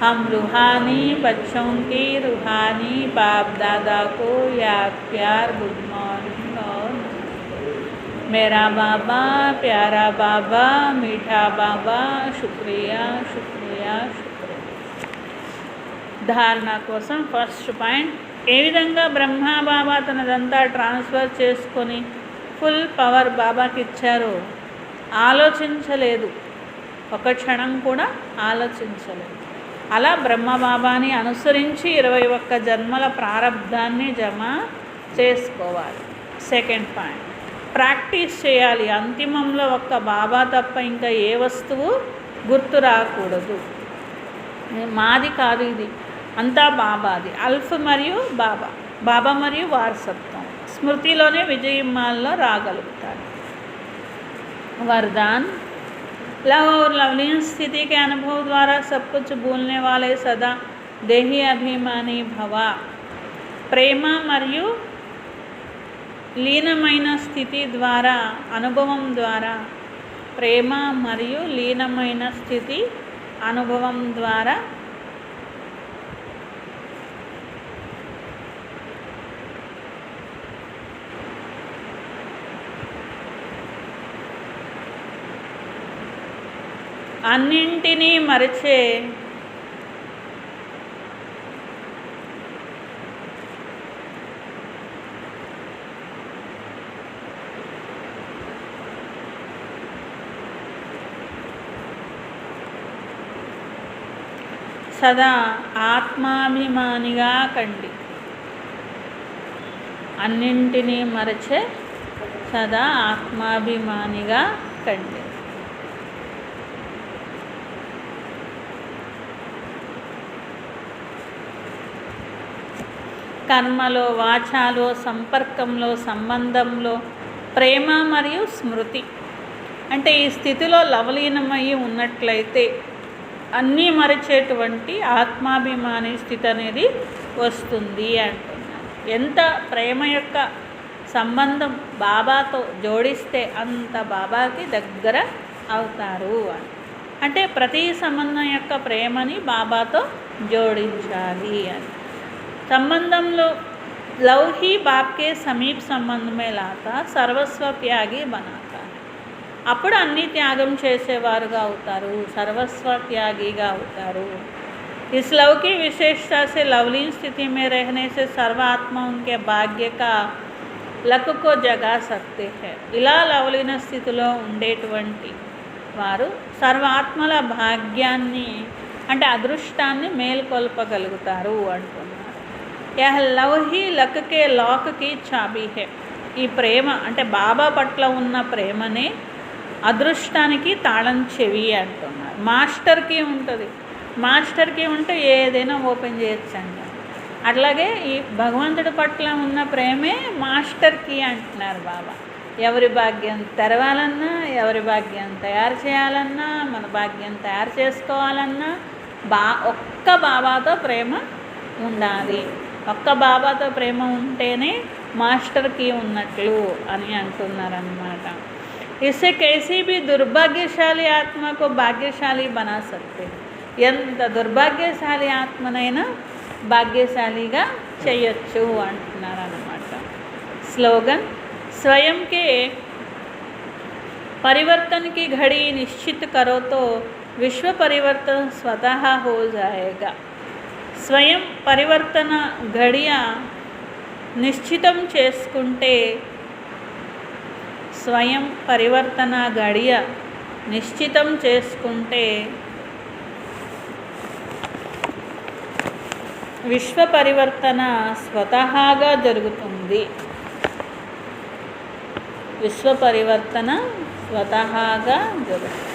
हम रूहानी बच्चों की रूहानी बाप दादा को याद प्यार गुड मॉर्निंग और मेरा बाबा प्यारा बाबा मीठा बाबा शुक्रिया शुक्रिया शुक्रिया. ధారణ కోసం ఫస్ట్ పాయింట్, ఏ విధంగా బ్రహ్మ బాబా తనదంతా ట్రాన్స్ఫర్ చేసుకొని ఫుల్ పవర్ బాబాకి ఇచ్చారో ఆలోచించలేదు, ఒక క్షణం కూడా ఆలోచించలేదు. అలా బ్రహ్మ బాబాని అనుసరించి 21 జన్మల ప్రారంధాన్ని జమ చేసుకోవాలి. సెకండ్ పాయింట్, ప్రాక్టీస్ చేయాలి. అంతిమంలో ఒక్క బాబా తప్ప ఇంకా ఏ వస్తువు గుర్తు రాకూడదు. మాది కాదు, ఇది అంతా బాబాది. అల్ఫ్ మరియు బాబా, బాబా మరియు వారసత్వం స్మృతిలోనే విజయమాల్లో రాగలుగుతారు. వరదాన్, लव और लवलीन स्थिति के अनुभव द्वारा सब कुछ भूलने वाले सदा देही अभिमानी भवा. ప్రేమ మరియు లీనమైన స్థితి ద్వారా, అనుభవం ద్వారా, ప్రేమ మరియు లీనమైన స్థితి అనుభవం ద్వారా అన్నింటినీ మరిచే సదా ఆత్మాభిమానిగా కండి. అన్నింటినీ మరచే సదా ఆత్మాభిమానిగా కండి. కర్మలో, వాచాలో, సంపర్కంలో, సంబంధంలో ప్రేమ మరియు స్మృతి అంటే ఈ స్థితిలో లవలీనమై ఉన్నట్లయితే అన్నీ మరిచేటువంటి ఆత్మాభిమాని స్థితి అనేది వస్తుంది అంటున్నారు. ఎంత ప్రేమ యొక్క సంబంధం బాబాతో జోడిస్తే అంత బాబాకి దగ్గర అవుతారు అని. అంటే ప్రతి సంబంధం యొక్క ప్రేమని బాబాతో జోడించాలి అని. సంబంధంలో లవ్ ही बाप के समीप संबंध में लाता सर्वस्व त्यागी बनाता. అప్పుడు అన్ని త్యాగం చేసేవారుగా అవుతారు, సర్వస్వ త్యాగిగా అవుతారు. इस लव की विशेषता से लवलीन स्थिति में रहने से सर्वात्मा उनके भाग्य का लक को जगा सकते हैं. ఇలా లవలీన స్థితిలో ఉండేటువంటి వారు సర్వాత్మల భాగ్యాన్ని అంటే అదృష్టాన్ని మేల్కొల్పగలుగుతారు అంటున్నారు. यह लव ही लक के लॉक की चाबी है. ఈ ప్రేమ అంటే బాబా పట్ల ఉన్న ప్రేమనే అదృష్టానికి తాళం చెవి అంటున్నారు. మాస్టర్కి ఉంటుంది. మాస్టర్కి ఉంటే ఏదైనా ఓపెన్ చేయొచ్చు అంట. అట్లాగే ఈ భగవంతుడి పట్ల ఉన్న ప్రేమే మాస్టర్కి అంటున్నారు బాబా. ఎవరి భాగ్యం తెరవాలన్నా, ఎవరి భాగ్యం తయారు చేయాలన్నా, మన భాగ్యం తయారు చేసుకోవాలన్నా ఒక్క బాబాతో ప్రేమ ఉండాలి. ఒక్క బాబాతో ప్రేమ ఉంటేనే మాస్టర్కి ఉన్నట్లు అని అంటున్నారన్నమాట. इससे कैसी भी दुर्भाग्यशाली आत्मा को भाग्यशाली बना सकते. ఎంత దుర్భాగ్యశాలి ఆత్మనైనా భాగ్యశాలిగా చేయొచ్చు అంటున్నారన్నమాట. స్లోగన్ स्वयं के परिवर्तन की घड़ी निश्चित करो तो विश्व परिवर्तन स्वतः हो जाएगा. స్వయం పరివర్తన గడియ నిశ్చితం చేసుకుంటే, స్వయం పరివర్తన గడియ నిశ్చితం చేసుకుంటే విశ్వ పరివర్తన స్వతహాగా జరుగుతుంది. విశ్వ పరివర్తన స్వతహాగా జరుగుతుంది.